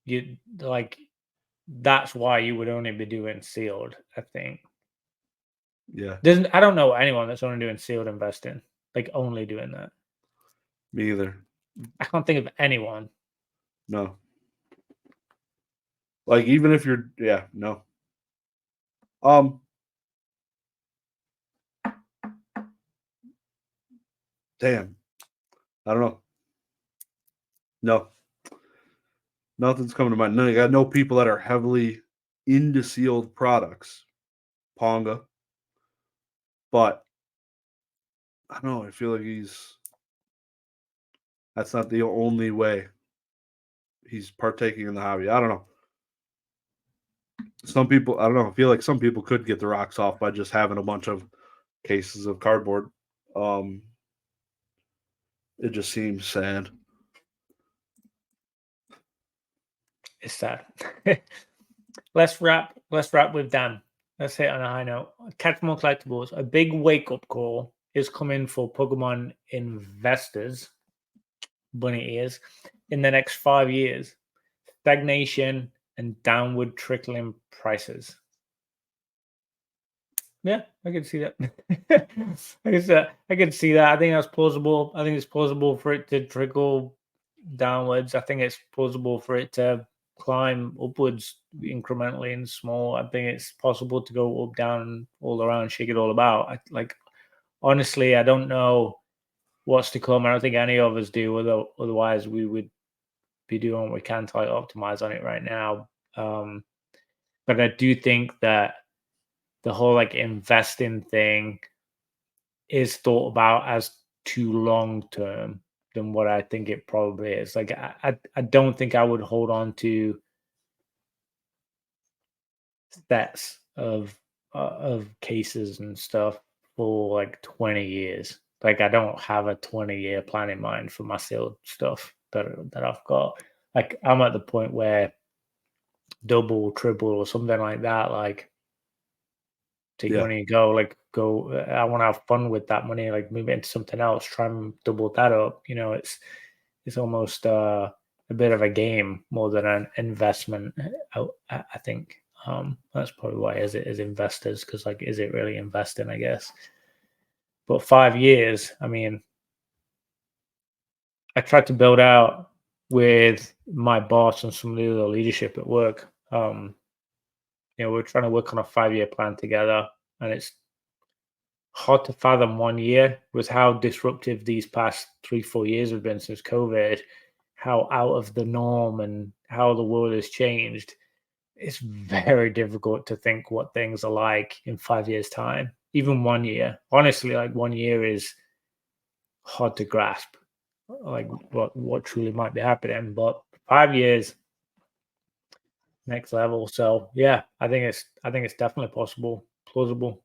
Speaker 2: you like that's why you would only be doing sealed, I think.
Speaker 1: Yeah.
Speaker 2: I don't know anyone that's only doing sealed investing, like only doing that.
Speaker 1: Me either.
Speaker 2: I can't think of anyone.
Speaker 1: No. Like even if you're no. Um Damn. I don't know. No. Nothing's coming to mind. No, I got no people that are heavily into sealed products. Ponga. But I don't know. I feel like that's not the only way he's partaking in the hobby. I don't know. Some people, I don't know. I feel like some people could get the rocks off by just having a bunch of cases of cardboard. Um, it just seems sad.
Speaker 2: It's sad. Let's wrap with Dan. Let's hit on a high note. Catch more collectibles. A big wake up call is coming for Pokemon investors, bunny ears, in the next 5 years. Stagnation and downward trickling prices. Yeah, I can see that. I can see that. I think that's plausible. I think it's plausible for it to trickle downwards. I think it's plausible for it to climb upwards incrementally and small. I think it's possible to go up, down, all around, shake it all about. Honestly, I don't know what's to come. I don't think any of us do. Otherwise, we would be doing what we can to optimize on it right now. But I do think that the whole like investing thing is thought about as too long term than what I think it probably is. Like I don't think I would hold on to stats of cases and stuff for like 20 years. Like I don't have a 20-year plan in mind for my sealed stuff that I've got. Like I'm at the point where double, triple, or something like that. Like, take
Speaker 1: Yeah.
Speaker 2: money and go. Like, go. I want to have fun with that money. Like, move it into something else. Try and double that up. You know, it's almost a bit of a game more than an investment. I think that's probably why is it as investors, because like, is it really investing? I guess. But 5 years, I mean, I tried to build out with my boss and some of the other leadership at work. We're trying to work on a 5 year plan together, and it's hard to fathom 1 year with how disruptive these past 3-4 years have been since COVID, how out of the norm and how the world has changed. It's very difficult to think what things are like in 5 years' time. Even 1 year. Honestly, like 1 year is hard to grasp, like what truly might be happening. But 5 years, next level. So yeah, I think it's definitely possible, plausible.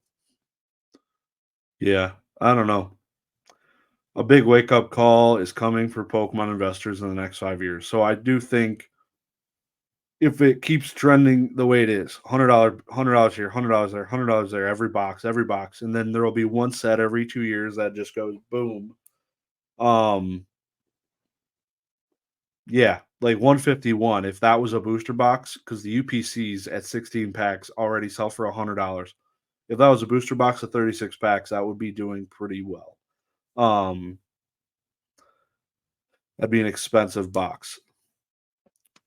Speaker 1: Yeah. I don't know. A big wake up call is coming for Pokemon investors in the next 5 years. So I do think if it keeps trending the way it is, $100 here, $100 there, $100 there, every box, and then there will be one set every 2 years that just goes boom. Um, yeah, like 151. If that was a booster box, because the UPCs at 16 packs already sell for $100. If that was a booster box of 36 packs, that would be doing pretty well. Um, that'd be an expensive box.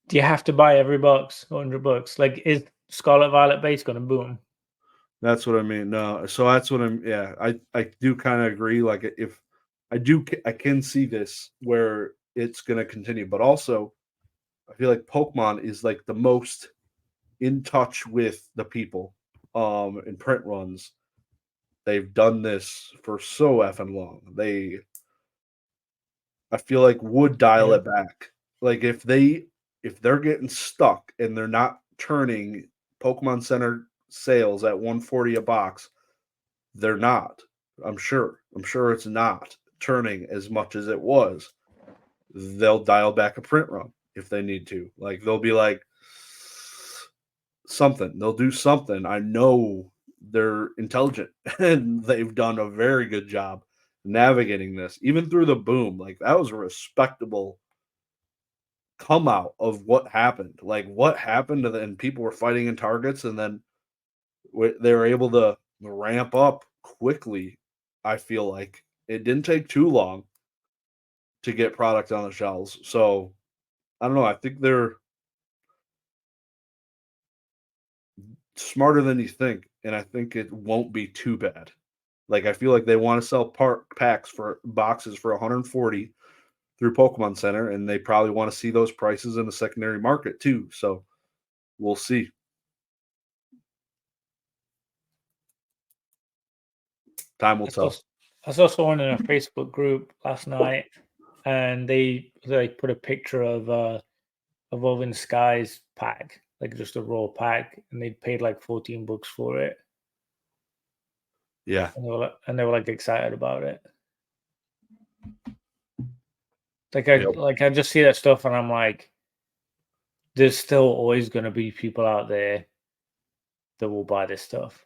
Speaker 2: Do you have to buy every box, $100? Like, is Scarlet Violet base going to boom?
Speaker 1: That's what I mean. No, so that's what I'm. Yeah, I do kind of agree. Like if I can see this where it's going to continue, but also I feel like Pokemon is like the most in touch with the people. In print runs, they've done this for so effing long. I feel like would dial
Speaker 2: Yeah.
Speaker 1: it back. Like if they're getting stuck and they're not turning Pokemon Center sales at 140 a box, they're not. I'm sure. I'm sure it's not turning as much as it was. They'll dial back a print run if they need to. Like they'll be like something. They'll do something. I know they're intelligent and they've done a very good job navigating this, even through the boom. Like that was a respectable come out of what happened. Like what happened, and people were fighting in targets, and then they were able to ramp up quickly. I feel like it didn't take too long to get product on the shelves. So I don't know. I think they're smarter than you think, and I think it won't be too bad. Like I feel like they want to sell packs for boxes for 140 through Pokemon Center, and they probably want to see those prices in the secondary market too. So we'll see. Time will
Speaker 2: I saw,
Speaker 1: tell.
Speaker 2: I saw someone in a Facebook group last night, and they put a picture of Evolving Skies pack, like just a raw pack, and they paid like $14 for it,
Speaker 1: Yeah.
Speaker 2: and they were like excited about it.
Speaker 1: Yep.
Speaker 2: Like I just see that stuff, and I'm like, there's still always going to be people out there that will buy this stuff.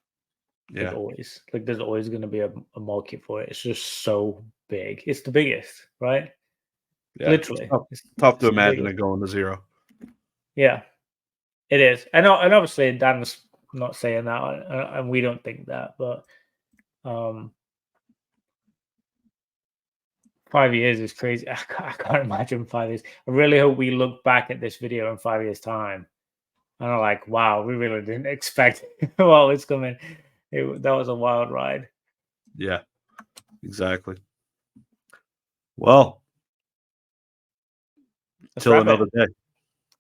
Speaker 2: Like
Speaker 1: Yeah.
Speaker 2: always, like there's always going to be a market for it. It's just so big. It's the biggest, right?
Speaker 1: Yeah.
Speaker 2: Literally,
Speaker 1: Tough to
Speaker 2: it's the
Speaker 1: imagine
Speaker 2: biggest.
Speaker 1: it going to zero.
Speaker 2: Yeah, it is. And obviously Dan's not saying that, and we don't think that, but um 5 years is crazy. I can't imagine 5 years. I really hope we look back at this video in 5 years' time and are like, wow, we really didn't expect what was coming. That was a wild ride.
Speaker 1: Yeah. Exactly. Well,
Speaker 2: Let's
Speaker 1: till
Speaker 2: wrap it.
Speaker 1: another day.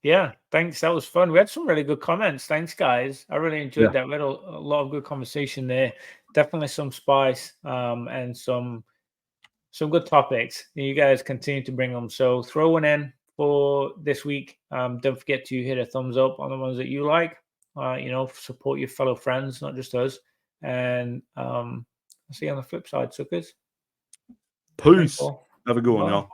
Speaker 2: Yeah, thanks. That was fun. We had some really good comments. Thanks, guys. I really
Speaker 1: Yeah.
Speaker 2: enjoyed that. We had a lot of good conversation there. Definitely some spice, and some good topics. You guys continue to bring them. So throw one in for this week. Don't forget to hit a thumbs up on the ones that you like. Support your fellow friends, not just us. And I'll see you on the flip side, suckers. Thanks,
Speaker 1: Peace.
Speaker 2: all.
Speaker 1: Have a good one,
Speaker 2: Bye.
Speaker 1: y'all.